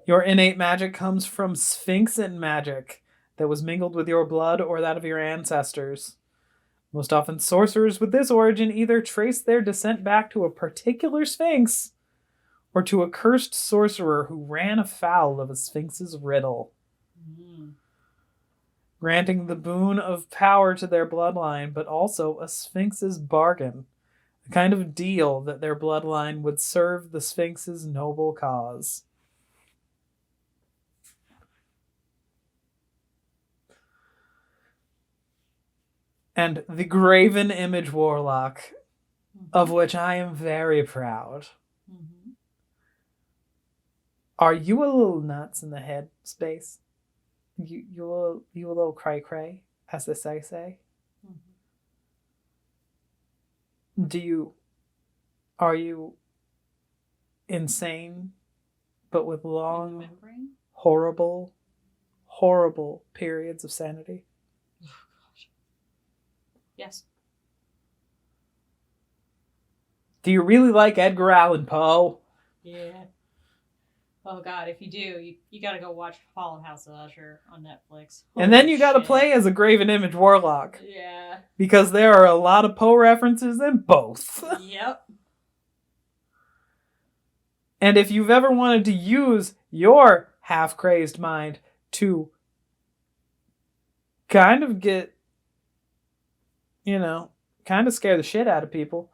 Your innate magic comes from Sphinxan magic that was mingled with your blood or that of your ancestors. Most often, sorcerers with this origin either trace their descent back to a particular sphinx or to a cursed sorcerer who ran afoul of a sphinx's riddle. Mm. Granting the boon of power to their bloodline, but also a sphinx's bargain, a kind of deal that their bloodline would serve the sphinx's noble cause. And the Graven Image Warlock, of which I am very proud. Mm-hmm. Are you a little nuts in the head space? You a little cray-cray, as the say? Mm-hmm. Are you insane, but with long, horrible periods of sanity? Yes. Do you really like Edgar Allan Poe? Yeah. Oh god, if you do, you gotta go watch Fall of House of Usher on Netflix. And then Holy you gotta shit. play as a Graven Image Warlock. Yeah. Because there are a lot of Poe references in both. Yep. And if you've ever wanted to use your half-crazed mind to kind of get, kind of scare the shit out of people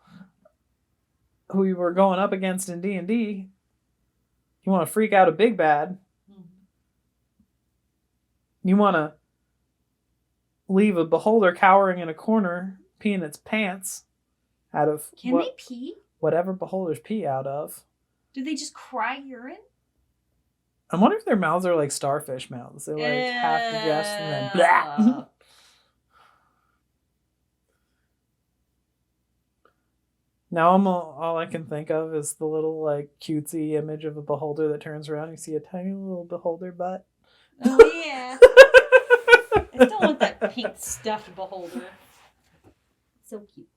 who you were going up against in D&D, you want to freak out a big bad, you want to leave a beholder cowering in a corner, peeing its pants out of Can they pee? Whatever beholders pee out of. Do they just cry urine? I wonder if their mouths are like starfish mouths. They like half digest and then blah. Now all I can think of is the little like cutesy image of a beholder that turns around. You see a tiny little beholder butt. Oh yeah. I still want that pink stuffed beholder. So cute.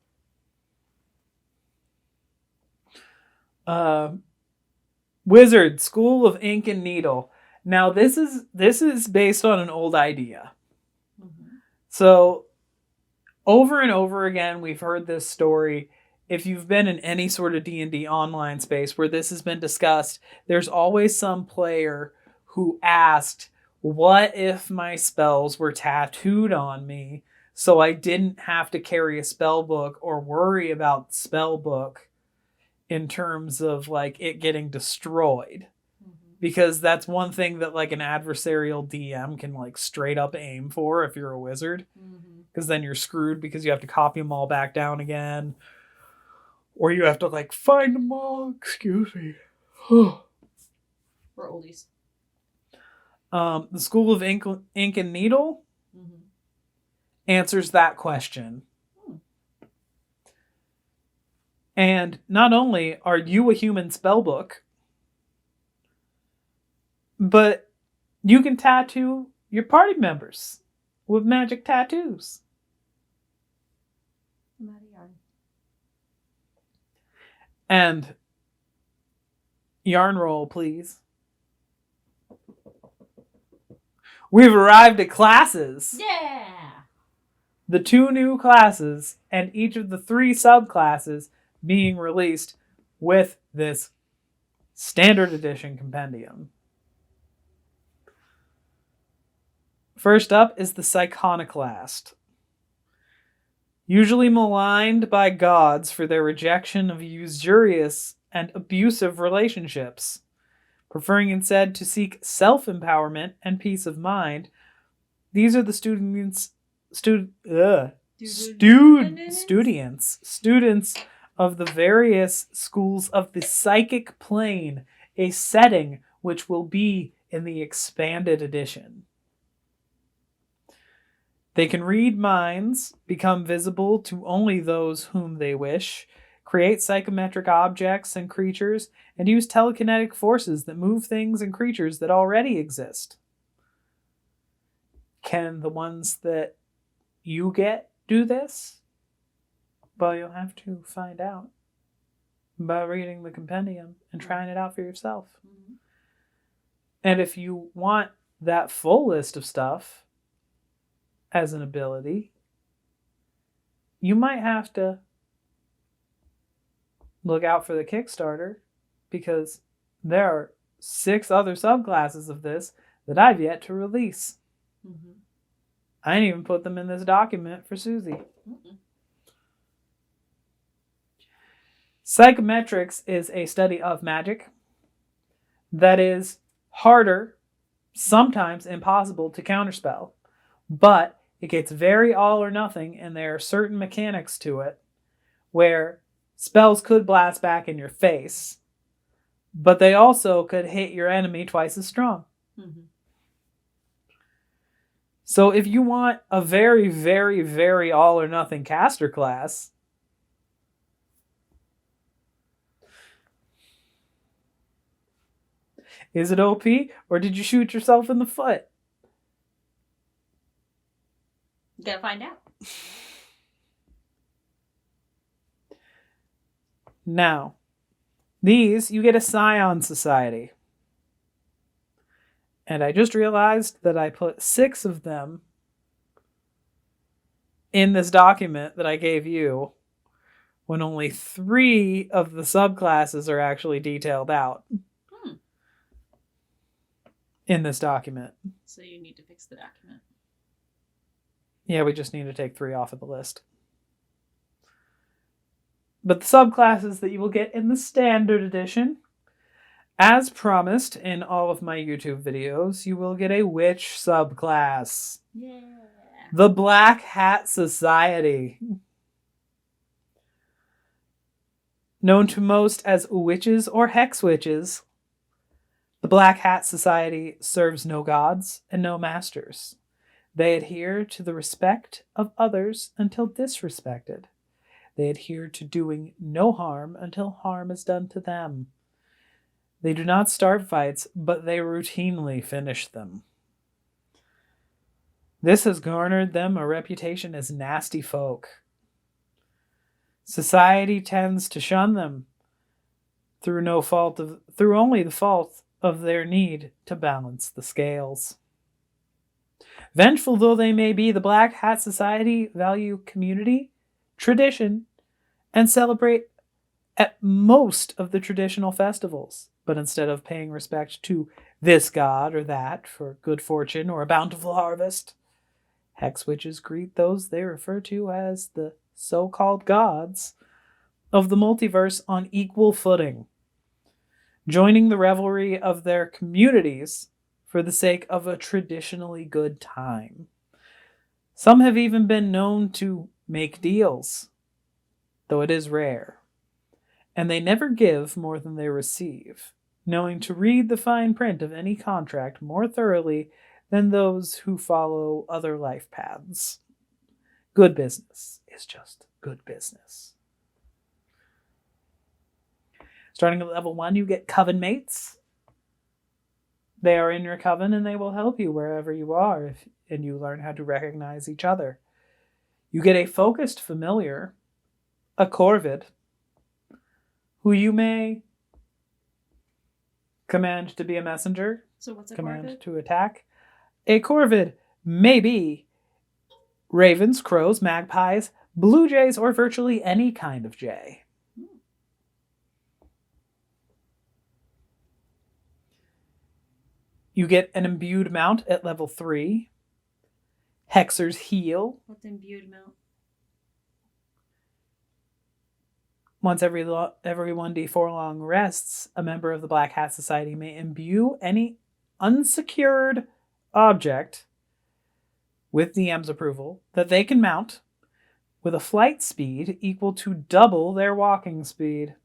Wizard School of Ink and Needle. Now this is based on an old idea. Mm-hmm. So over and over again we've heard this story. If you've been in any sort of D&D online space where this has been discussed, there's always some player who asked, what if my spells were tattooed on me so I didn't have to carry a spell book or worry about the spell book in terms of like it getting destroyed? Because that's one thing that like an adversarial DM can like straight up aim for if you're a wizard. Because then you're screwed because you have to copy them all back down again. Or you have to like find them all. Excuse me. We're oldies. The School of Ink and Needle answers that question. And not only are you a human spellbook, but you can tattoo your party members with magic tattoos. And yarn roll, please. We've arrived at classes. Yeah! The 2 new classes and each of the 3 subclasses being released with this standard edition compendium. First up is the Psychoniclast. Usually maligned by gods for their rejection of usurious and abusive relationships, preferring instead to seek self-empowerment and peace of mind, these are the students of the various schools of the psychic plane, a setting which will be in the expanded edition. They can read minds, become visible to only those whom they wish, create psychometric objects and creatures, and use telekinetic forces that move things and creatures that already exist. Can the ones that you get do this? Well, you'll have to find out by reading the compendium and trying it out for yourself. Mm-hmm. And if you want that full list of stuff as an ability, you might have to look out for the Kickstarter, because there are 6 other subclasses of this that I've yet to release. Mm-hmm. I didn't even put them in this document for Susie. Mm-mm. Psychometrics is a study of magic that is harder, sometimes impossible to counterspell, but it gets very all or nothing, and there are certain mechanics to it where spells could blast back in your face, but they also could hit your enemy twice as strong. Mm-hmm. So if you want a very, very, very all or nothing caster class, is it OP, or did you shoot yourself in the foot? You gotta find out. Now, these, you get a Scion Society. And I just realized that I put 6 of them in this document that I gave you when only 3 of the subclasses are actually detailed out in this document. So you need to fix the document. Yeah, we just need to take 3 off of the list. But the subclasses that you will get in the standard edition, as promised in all of my YouTube videos, you will get a witch subclass. Yeah. The Black Hat Society. Known to most as witches or hex witches, the Black Hat Society serves no gods and no masters. They adhere to the respect of others until disrespected. They adhere to doing no harm until harm is done to them. They do not start fights, but they routinely finish them. This has garnered them a reputation as nasty folk. Society tends to shun them through only the fault of their need to balance the scales. Vengeful though they may be, the Black Hat Society value community, tradition, and celebrate at most of the traditional festivals. But instead of paying respect to this god or that for good fortune or a bountiful harvest, hex witches greet those they refer to as the so-called gods of the multiverse on equal footing, joining the revelry of their communities for the sake of a traditionally good time. Some have even been known to make deals, though it is rare, and they never give more than they receive, knowing to read the fine print of any contract more thoroughly than those who follow other life paths. Good business is just good business. Starting at level 1, you get coven mates. They are in your coven and they will help you wherever you are, and you learn how to recognize each other. You get a focused familiar, a corvid, who you may command to be a messenger. So what's a command corvid? To attack. A corvid may be ravens, crows, magpies, blue jays, or virtually any kind of jay. You get an imbued mount at level 3. Hexer's Heal. What's imbued mount? Once every 1d4 long rests, a member of the Black Hat Society may imbue any unsecured object with DM's approval that they can mount with a flight speed equal to double their walking speed.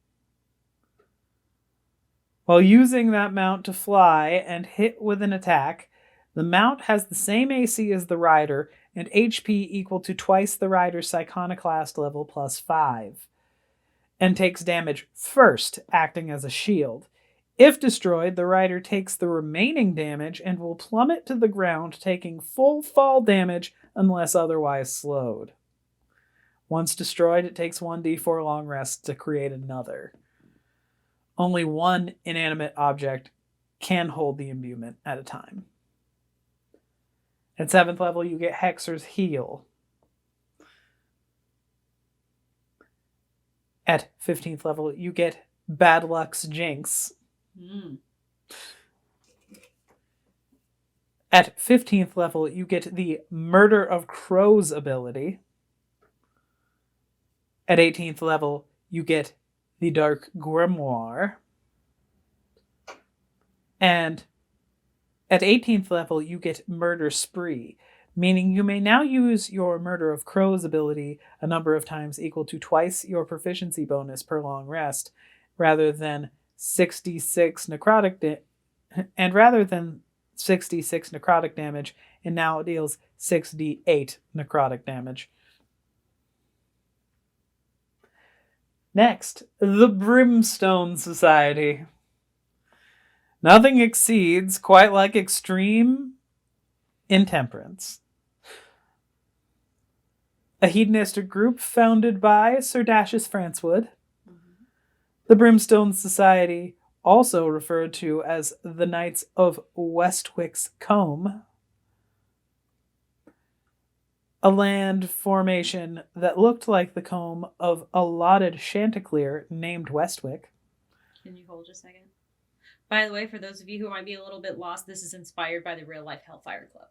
While using that mount to fly and hit with an attack, the mount has the same AC as the rider and HP equal to twice the rider's Psychoniclast level plus 5, and takes damage first, acting as a shield. If destroyed, the rider takes the remaining damage and will plummet to the ground, taking full fall damage unless otherwise slowed. Once destroyed, it takes 1d4 long rests to create another. Only one inanimate object can hold the imbuement at a time. At 7th level, you get Hexer's Heal. At 15th level, you get Bad Luck's Jinx. At 15th level, you get the Murder of Crows ability. At 18th level, you get the Dark Grimoire. And at 18th level, you get Murder Spree, meaning you may now use your Murder of Crows ability a number of times equal to twice your proficiency bonus per long rest, rather than 66 necrotic damage, and now it deals 6d8 necrotic damage. Next, the Brimstone Society. Nothing exceeds quite like extreme intemperance. A hedonistic group founded by Sir Dashus Francewood. The Brimstone Society also referred to as the Knights of Westwick's Combe, a land formation that looked like the comb of a lauded chanticleer named Westwick. Can you hold just a second? By the way, for those of you who might be a little bit lost, this is inspired by the real life Hellfire Club.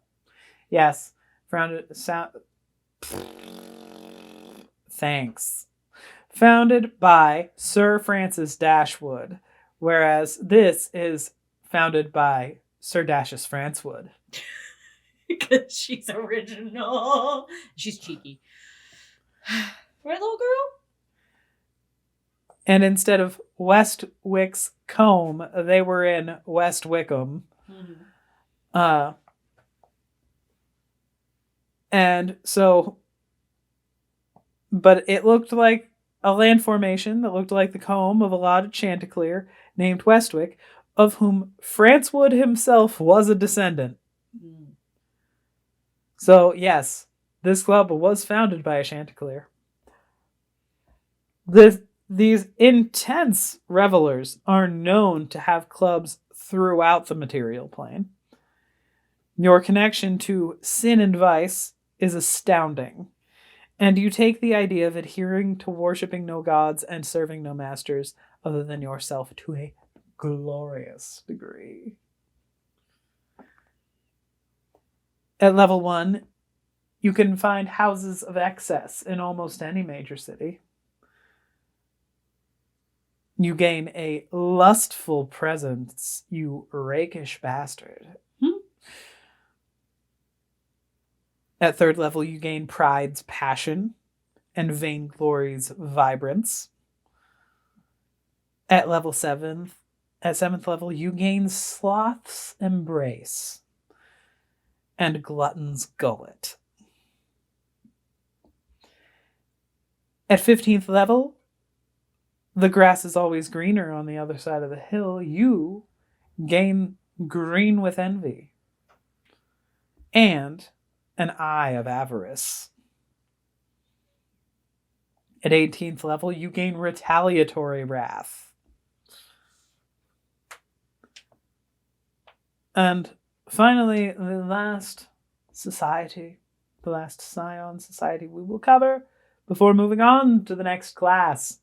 Yes. Thanks. Founded by Sir Francis Dashwood, whereas this is founded by Sir Dashus Francewood. Because she's original. She's cheeky. Right, little girl? And instead of Westwick's Combe, they were in West Wickham. Mm-hmm. And so, but it looked like a land formation that looked like the comb of a lauded chanticleer named Westwick, of whom Francewood himself was a descendant. Mm. So, yes, this club was founded by a chanticleer. These intense revelers are known to have clubs throughout the material plane. Your connection to sin and vice is astounding, and you take the idea of adhering to worshipping no gods and serving no masters other than yourself to a glorious degree. At level 1, you can find houses of excess in almost any major city. You gain a lustful presence, you rakish bastard. At 3rd level, you gain pride's passion and vainglory's vibrance. At 7th level, you gain sloth's embrace and glutton's gullet. At 15th level, the grass is always greener on the other side of the hill. You gain green with envy and an eye of avarice. At 18th level, you gain retaliatory wrath. And finally, the last society, the last Scion society we will cover before moving on to the next class,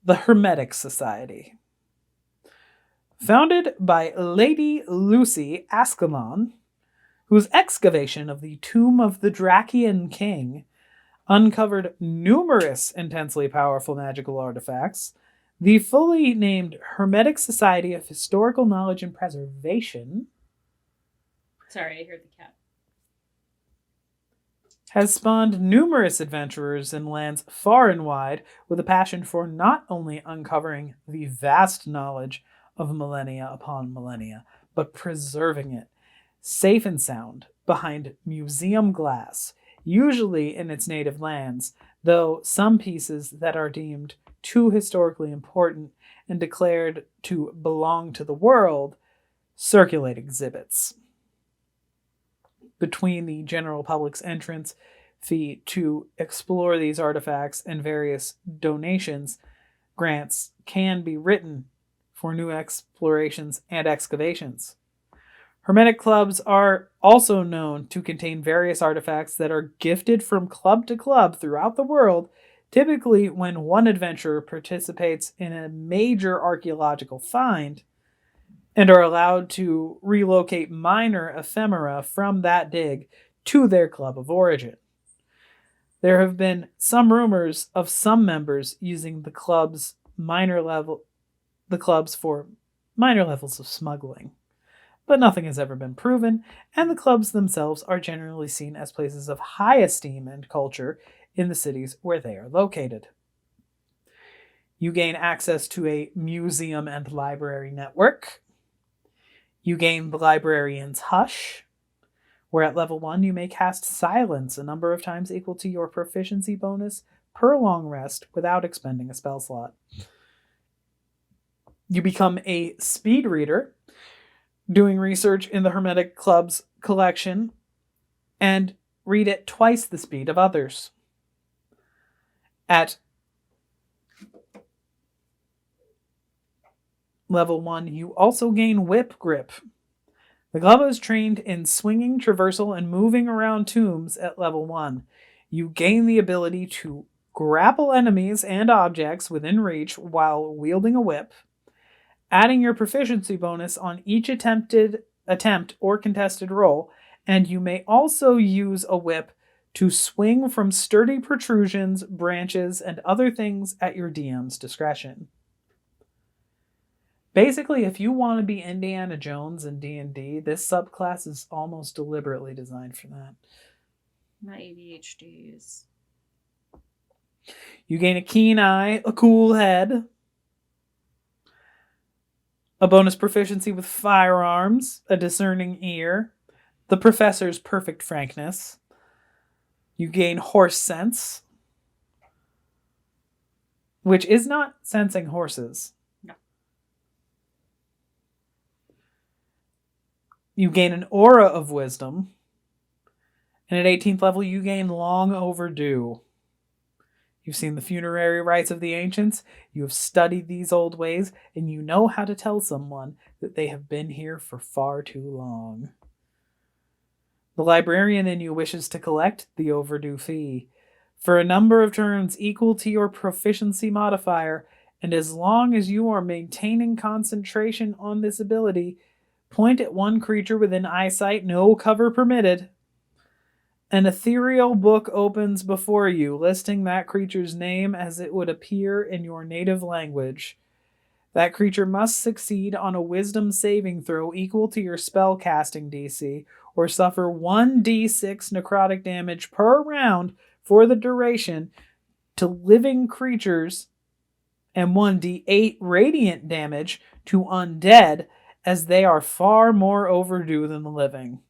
the Hermetic Society. Founded by Lady Lucy Ascalon, whose excavation of the tomb of the Dracian king uncovered numerous intensely powerful magical artifacts, the fully named Hermetic Society of Historical Knowledge and Preservation. Sorry, I heard the cat. Has spawned numerous adventurers in lands far and wide with a passion for not only uncovering the vast knowledge of millennia upon millennia, but preserving it safe and sound behind museum glass, usually in its native lands, though some pieces that are deemed too historically important and declared to belong to the world circulate exhibits. Between the general public's entrance fee to explore these artifacts and various donations, grants can be written for new explorations and excavations. Hermetic clubs are also known to contain various artifacts that are gifted from club to club throughout the world, typically when one adventurer participates in a major archaeological find, and are allowed to relocate minor ephemera from that dig to their club of origin. There have been some rumors of some members using the clubs for minor levels of smuggling, but nothing has ever been proven, and the clubs themselves are generally seen as places of high esteem and culture in the cities where they are located. You gain access to a museum and library network. You gain the librarian's hush, where at level 1 you may cast silence a number of times equal to your proficiency bonus per long rest without expending a spell slot. You become a speed reader, doing research in the Hermetic Club's collection, and read at twice the speed of others. At level 1, you also gain whip grip. The glove is trained in swinging, traversal, and moving around tombs at level 1. You gain the ability to grapple enemies and objects within reach while wielding a whip, adding your proficiency bonus on each attempt or contested roll, and you may also use a whip to swing from sturdy protrusions, branches, and other things at your DM's discretion. Basically, if you want to be Indiana Jones in D&D, this subclass is almost deliberately designed for that. My ADHDs. You gain a keen eye, a cool head, a bonus proficiency with firearms, a discerning ear, the professor's perfect frankness. You gain horse sense, which is not sensing horses. No. You gain an aura of wisdom, and at 18th level, you gain long overdue. You've seen the funerary rites of the ancients, you have studied these old ways, and you know how to tell someone that they have been here for far too long. The librarian in you wishes to collect the overdue fee for a number of turns equal to your proficiency modifier, and as long as you are maintaining concentration on this ability, point at one creature within eyesight, no cover permitted. An ethereal book opens before you, listing that creature's name as it would appear in your native language. That creature must succeed on a wisdom saving throw equal to your spell casting DC, or suffer 1d6 necrotic damage per round for the duration to living creatures and 1d8 radiant damage to undead, as they are far more overdue than the living.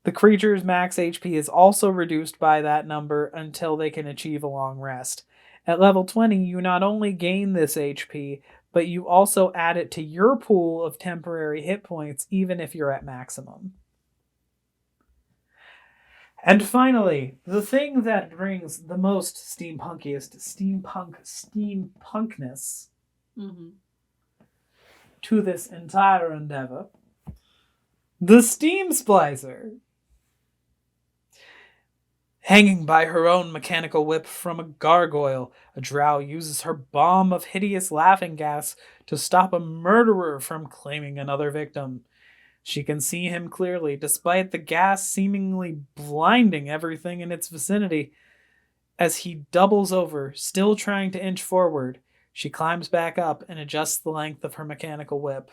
The creature's max HP is also reduced by that number until they can achieve a long rest. At level 20, you not only gain this HP, but you also add it to your pool of temporary hit points, even if you're at maximum. And finally, the thing that brings the most steampunkness to this entire endeavor, the Steam Splicer. Hanging by her own mechanical whip from a gargoyle, a drow uses her bomb of hideous laughing gas to stop a murderer from claiming another victim. She can see him clearly, despite the gas seemingly blinding everything in its vicinity. As he doubles over, still trying to inch forward, she climbs back up and adjusts the length of her mechanical whip.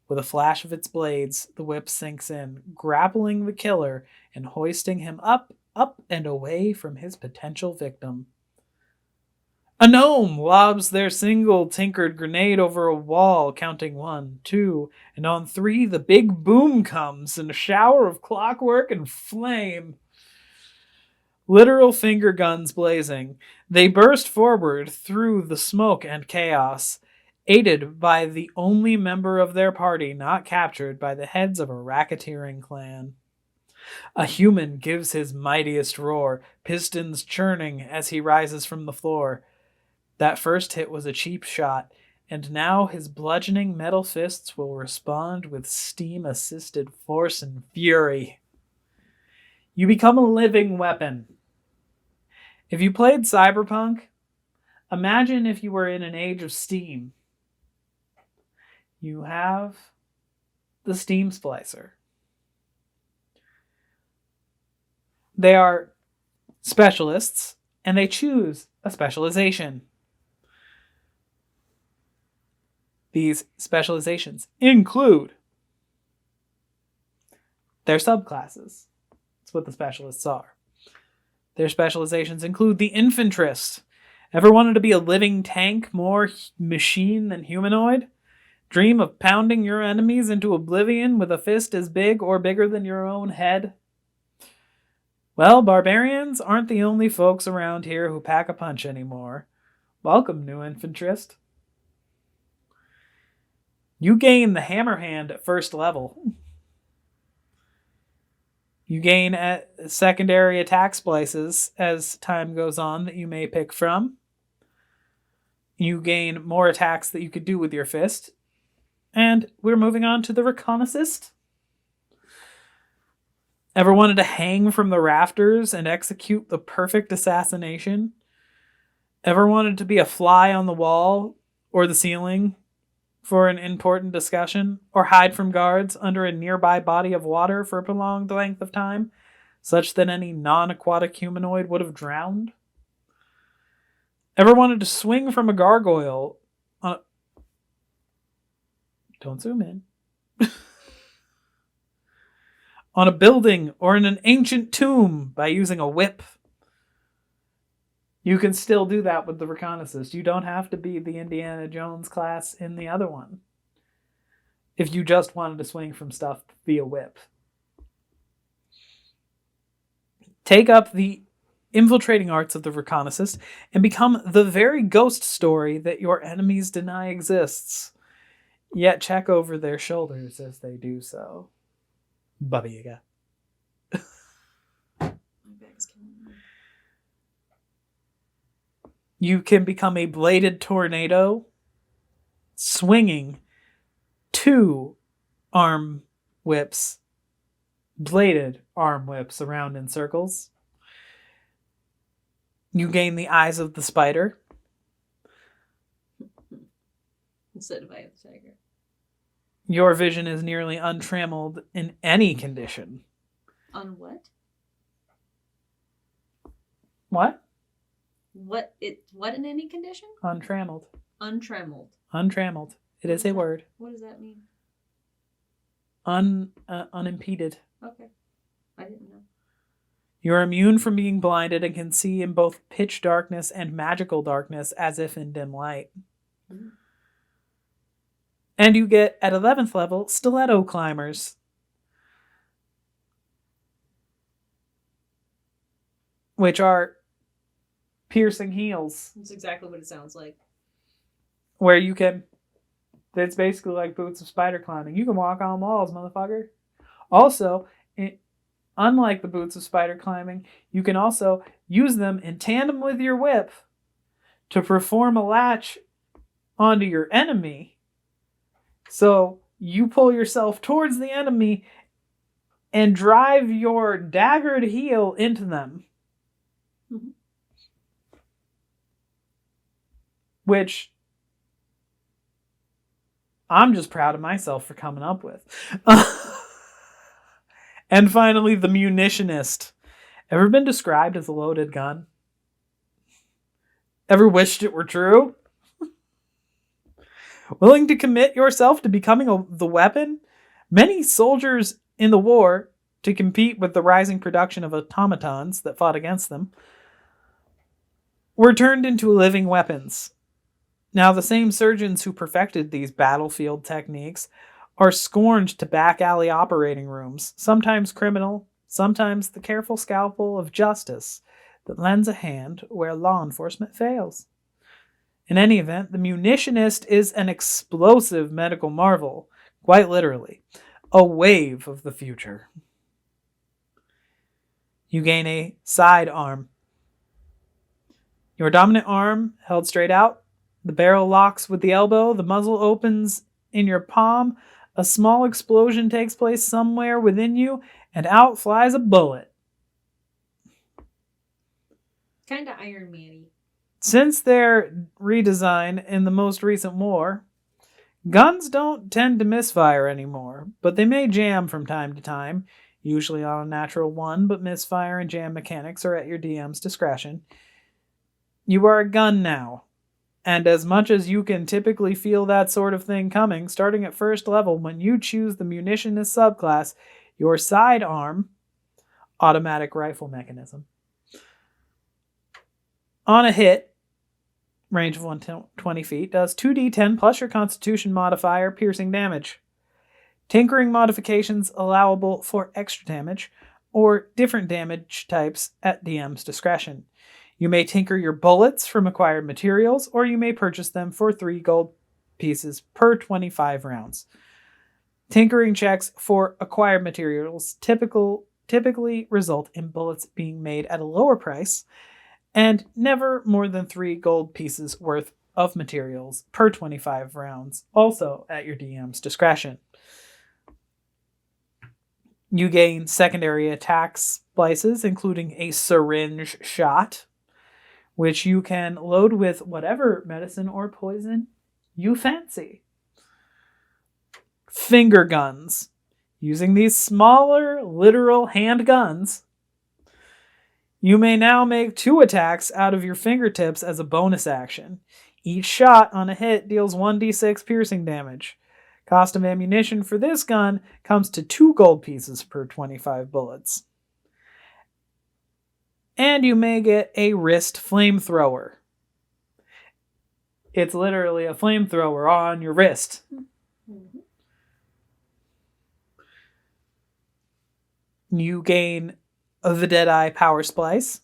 With a flash of its blades, the whip sinks in, grappling the killer and hoisting him up and away from his potential victim. A gnome lobs their single tinkered grenade over a wall, counting 1, 2, and on 3 the big boom comes in a shower of clockwork and flame. Literal finger guns blazing, they burst forward through the smoke and chaos, aided by the only member of their party not captured by the heads of a racketeering clan. A human gives his mightiest roar, pistons churning as he rises from the floor. That first hit was a cheap shot, and now his bludgeoning metal fists will respond with steam-assisted force and fury. You become a living weapon. If you played Cyberpunk, imagine if you were in an age of steam. You have the Steam Splicer. They are specialists, and they choose a specialization. These specializations include their subclasses. That's what the specialists are. Their specializations include the Infantrist. Ever wanted to be a living tank, more machine than humanoid? Dream of pounding your enemies into oblivion with a fist as big or bigger than your own head? Well, barbarians aren't the only folks around here who pack a punch anymore. Welcome, new Infantrist. You gain the Hammer Hand at first level. You gain secondary attack splices as time goes on that you may pick from. You gain more attacks that you could do with your fist. And we're moving on to the reconnaissist. Ever wanted to hang from the rafters and execute the perfect assassination? Ever wanted to be a fly on the wall or the ceiling for an important discussion, or hide from guards under a nearby body of water for a prolonged length of time, such that any non-aquatic humanoid would have drowned? Ever wanted to swing from a gargoyle on a... Don't zoom in. On a building or in an ancient tomb by using a whip? You can still do that with the reconnaissance. You don't have to be the Indiana Jones class in the other one. If you just wanted to swing from stuff via whip. Take up the infiltrating arts of the reconnaissance and become the very ghost story that your enemies deny exists. Yet check over their shoulders as they do so. Baba Yaga. You can become a bladed tornado, swinging 2 arm whips, bladed arm whips around in circles. You gain the eyes of the spider. Instead of Eye of the Tiger. Your vision is nearly untrammeled in any condition. On what? What? What in any condition? Untrammeled. Untrammeled. Untrammeled. It is a word. What does that mean? Unimpeded. Okay. I didn't know. You're immune from being blinded and can see in both pitch darkness and magical darkness as if in dim light. Mm-hmm. And you get, at 11th level, stiletto climbers. Which are piercing heels. That's exactly what it sounds like. Where you can... It's basically like boots of spider climbing. You can walk on walls, motherfucker. Also, unlike the boots of spider climbing, you can also use them in tandem with your whip to perform a latch onto your enemy. So you pull yourself towards the enemy and drive your daggered heel into them. Mm-hmm. Which I'm just proud of myself for coming up with. And finally, the munitionist. Ever been described as a loaded gun? Ever wished it were true? Willing to commit yourself to becoming the weapon? Many soldiers in the war, to compete with the rising production of automatons that fought against them, were turned into living weapons. Now, the same surgeons who perfected these battlefield techniques are scorned to back alley operating rooms, sometimes criminal, sometimes the careful scalpel of justice that lends a hand where law enforcement fails. In any event, the munitionist is an explosive medical marvel, quite literally, a wave of the future. You gain a side arm. Your dominant arm held straight out, the barrel locks with the elbow, the muzzle opens in your palm, a small explosion takes place somewhere within you, and out flies a bullet. Kinda Iron Man-y. Since their redesign in the most recent war, guns don't tend to misfire anymore, but they may jam from time to time, usually on a natural one, but misfire and jam mechanics are at your DM's discretion. You are a gun now, and as much as you can typically feel that sort of thing coming, starting at first level, when you choose the munitionist subclass, your sidearm, automatic rifle mechanism, on a hit, range of 120 feet, does 2d10 plus your constitution modifier piercing damage. Tinkering modifications allowable for extra damage, or different damage types at DM's discretion. You may tinker your bullets from acquired materials, or you may purchase them for 3 gold pieces per 25 rounds. Tinkering checks for acquired materials typically result in bullets being made at a lower price, and never more than 3 gold pieces worth of materials per 25 rounds, also at your DM's discretion. You gain secondary attack splices, including a syringe shot, which you can load with whatever medicine or poison you fancy. Finger guns. Using these smaller, literal handguns, you may now make 2 attacks out of your fingertips as a bonus action. Each shot on a hit deals 1d6 piercing damage. Cost of ammunition for this gun comes to 2 gold pieces per 25 bullets. And you may get a wrist flamethrower. It's literally a flamethrower on your wrist. Mm-hmm. You gain the Deadeye Power Splice.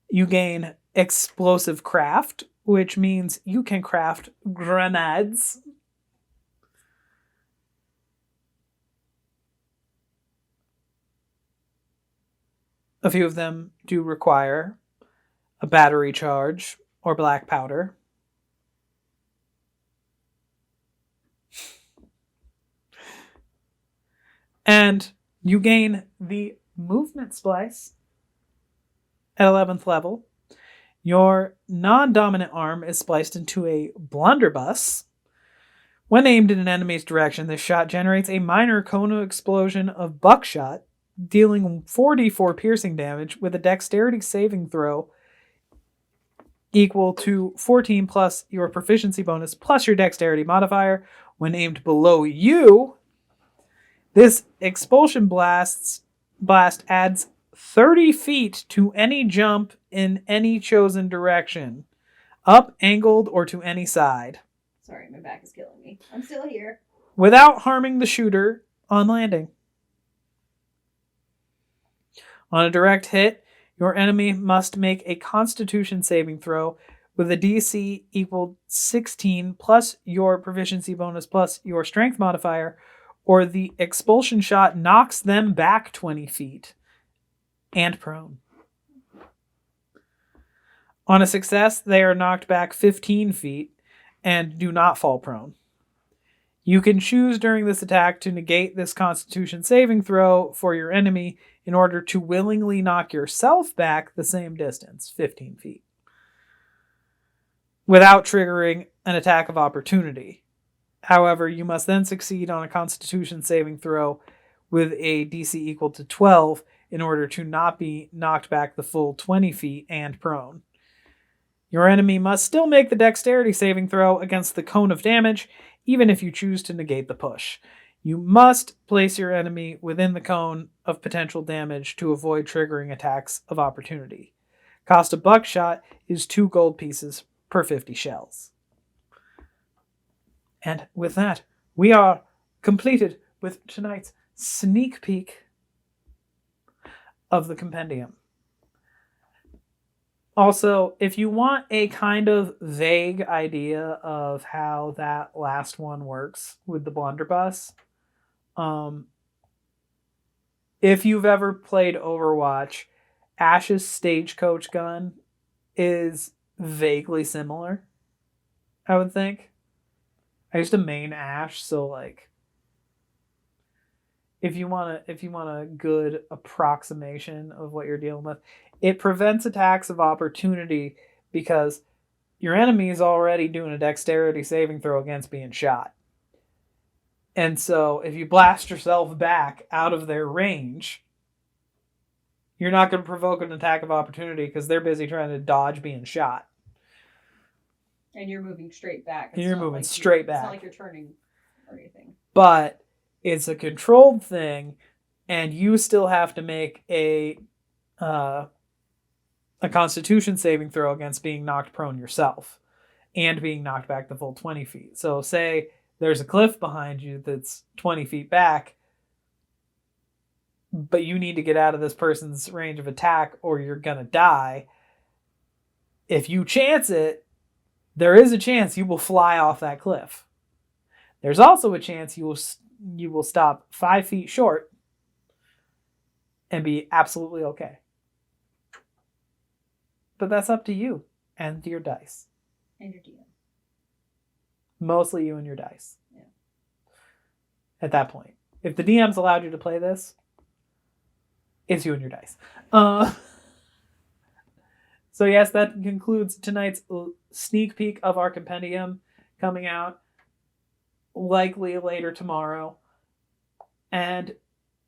You gain Explosive Craft, which means you can craft grenades. A few of them do require a battery charge or black powder. And you gain the Movement Splice at 11th level. Your non-dominant arm is spliced into a blunderbuss. When aimed in an enemy's direction, this shot generates a minor cone explosion of buckshot, dealing 4d4 piercing damage with a dexterity saving throw equal to 14 plus your proficiency bonus plus your dexterity modifier. When aimed below you, this expulsion blast adds 30 feet to any jump in any chosen direction, up, angled, or to any side. Sorry, my back is killing me. I'm still here. Without harming the shooter on landing. On a direct hit, your enemy must make a Constitution saving throw with a DC equal 16 plus your proficiency bonus plus your strength modifier, or the expulsion shot knocks them back 20 feet and prone. On a success, they are knocked back 15 feet and do not fall prone. You can choose during this attack to negate this Constitution saving throw for your enemy in order to willingly knock yourself back the same distance, 15 feet, without triggering an attack of opportunity. However, you must then succeed on a Constitution saving throw with a DC equal to 12 in order to not be knocked back the full 20 feet and prone. Your enemy must still make the dexterity saving throw against the cone of damage, even if you choose to negate the push. You must place your enemy within the cone of potential damage to avoid triggering attacks of opportunity. Cost of buckshot is 2 gold pieces per 50 shells. And with that, we are completed with tonight's sneak peek of the compendium. Also, if you want a kind of vague idea of how that last one works with the blunderbuss, if you've ever played Overwatch, Ash's stagecoach gun is vaguely similar, I would think. I used to main Ash, so like if you want a good approximation of what you're dealing with, it prevents attacks of opportunity because your enemy is already doing a dexterity saving throw against being shot. And so if you blast yourself back out of their range, you're not going to provoke an attack of opportunity because they're busy trying to dodge being shot. And you're moving straight back. And you're moving straight back. It's not like you're turning or anything. But it's a controlled thing, and you still have to make a Constitution saving throw against being knocked prone yourself and being knocked back the full 20 feet. So say there's a cliff behind you that's 20 feet back, but you need to get out of this person's range of attack or you're going to die. If you chance it, there is a chance you will fly off that cliff. There's also a chance you will stop 5 feet short and be absolutely okay. But that's up to you and your dice. And your DM. Mostly you and your dice. Yeah. At that point. If the DM's allowed you to play this, it's you and your dice. So yes, that concludes tonight's sneak peek of our compendium, coming out likely later tomorrow. And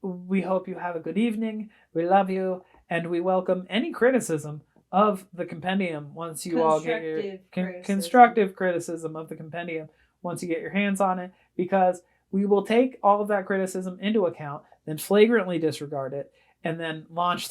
we hope you have a good evening. We love you, and we welcome any criticism of the compendium once you all get your constructive criticism of the compendium once you get your hands on it, because we will take all of that criticism into account, then flagrantly disregard it, and then launch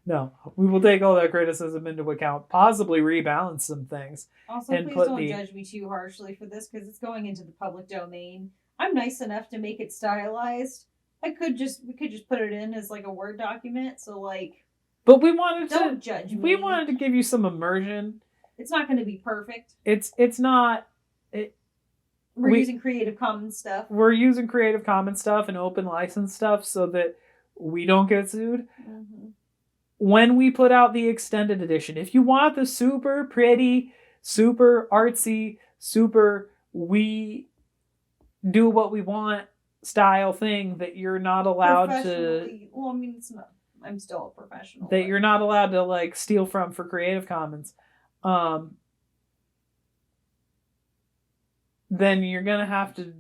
No, we will take all that criticism into account, possibly rebalance some things. Also, and please don't judge me too harshly for this, because it's going into the public domain. I'm nice enough to make it stylized. We could just put it in as like a Word document, so like. But we wanted don't judge me. We wanted to give you some immersion. It's not going to be perfect. It's not. We're using Creative Commons stuff. We're using Creative Commons stuff and open license stuff so that we don't get sued. Mm-hmm. When we put out the extended edition, if you want the super pretty, super artsy, super we do what we want style thing that you're not allowed to. Well, I mean, it's not. I'm still a professional. That you're not allowed to like steal from for Creative Commons. Then you're gonna have to,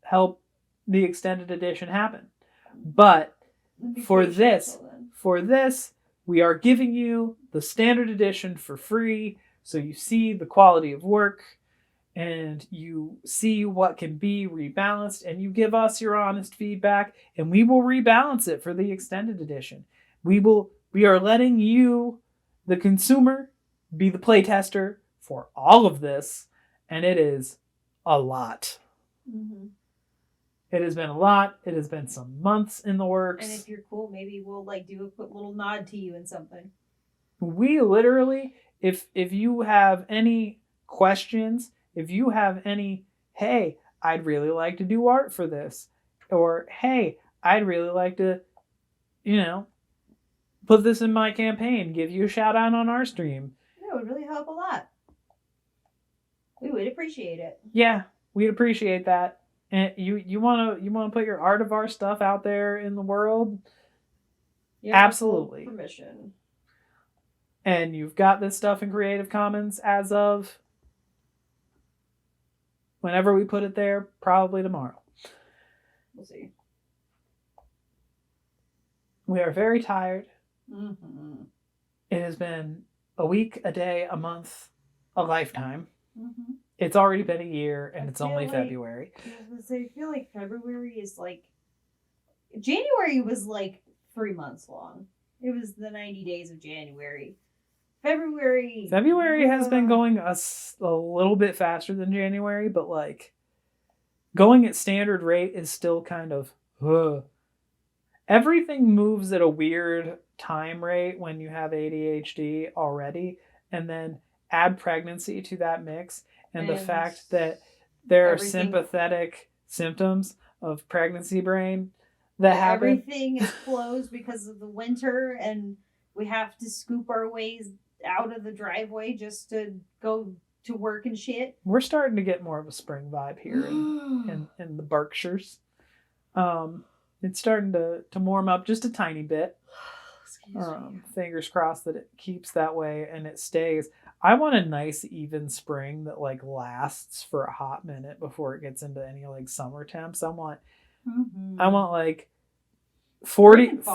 help the extended edition happen. But for this, we are giving you the standard edition for free, so you see the quality of work, and you see what can be rebalanced, and you give us your honest feedback, and we will rebalance it for the extended edition. We are letting you, the consumer, be the playtester for all of this, and it is a lot. Mm-hmm. It has been a lot. It has been some months in the works. And if you're cool, maybe we'll do a quick little nod to you in something. We literally, if you have any questions, if you have any, hey, I'd really like to do art for this, or hey, I'd really like to, put this in my campaign, give you a shout out on our stream. That would really help a lot. We would appreciate it. Yeah, we'd appreciate that. And you wanna put your art of our stuff out there in the world? Yeah, absolutely. Permission. And you've got this stuff in Creative Commons as of whenever we put it there, probably tomorrow. We'll see. We are very tired. Mm-hmm. It has been a week, a day, a month, a lifetime. Mm-hmm. It's already been a year, and it's only February. I feel like February is like... January was like 3 months long. It was the 90 days of January. February has been going a little bit faster than January, but like going at standard rate is still kind of... Everything moves at a weird time rate when you have ADHD already, and then add pregnancy to that mix, and the fact that there are sympathetic symptoms of pregnancy brain that happen. Everything is closed because of the winter, and we have to scoop our ways out of the driveway just to go to work and shit. We're starting to get more of a spring vibe here in the Berkshires. It's starting to warm up just a tiny bit. Fingers crossed that it keeps that way and it stays. I want a nice even spring that like lasts for a hot minute before it gets into any like summer temps. I want like 40s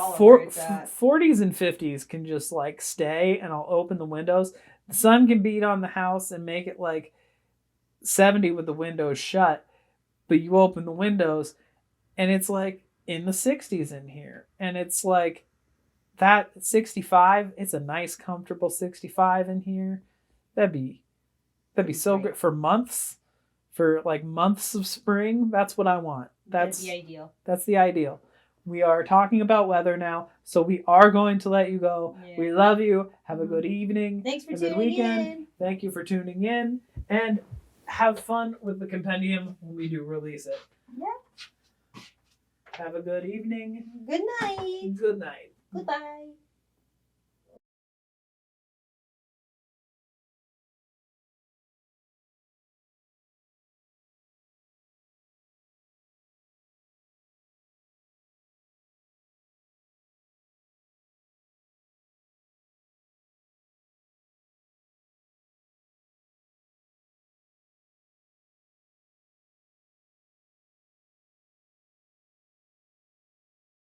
and 50s can just like stay, and I'll open the windows. The sun can beat on the house and make it like 70 with the windows shut, but you open the windows and it's like in the 60s in here, and it's like that 65. It's a nice comfortable 65 in here. That'd be so good for months of spring. That's what I want. That's the ideal. That's the ideal. We are talking about weather now, so we are going to let you go. Yeah. We love you. Have a good evening. Thanks for tuning in. Thank you for tuning in, and have fun with the compendium when we do release it. Yeah. Have a good evening. Good night. Good night. Goodbye.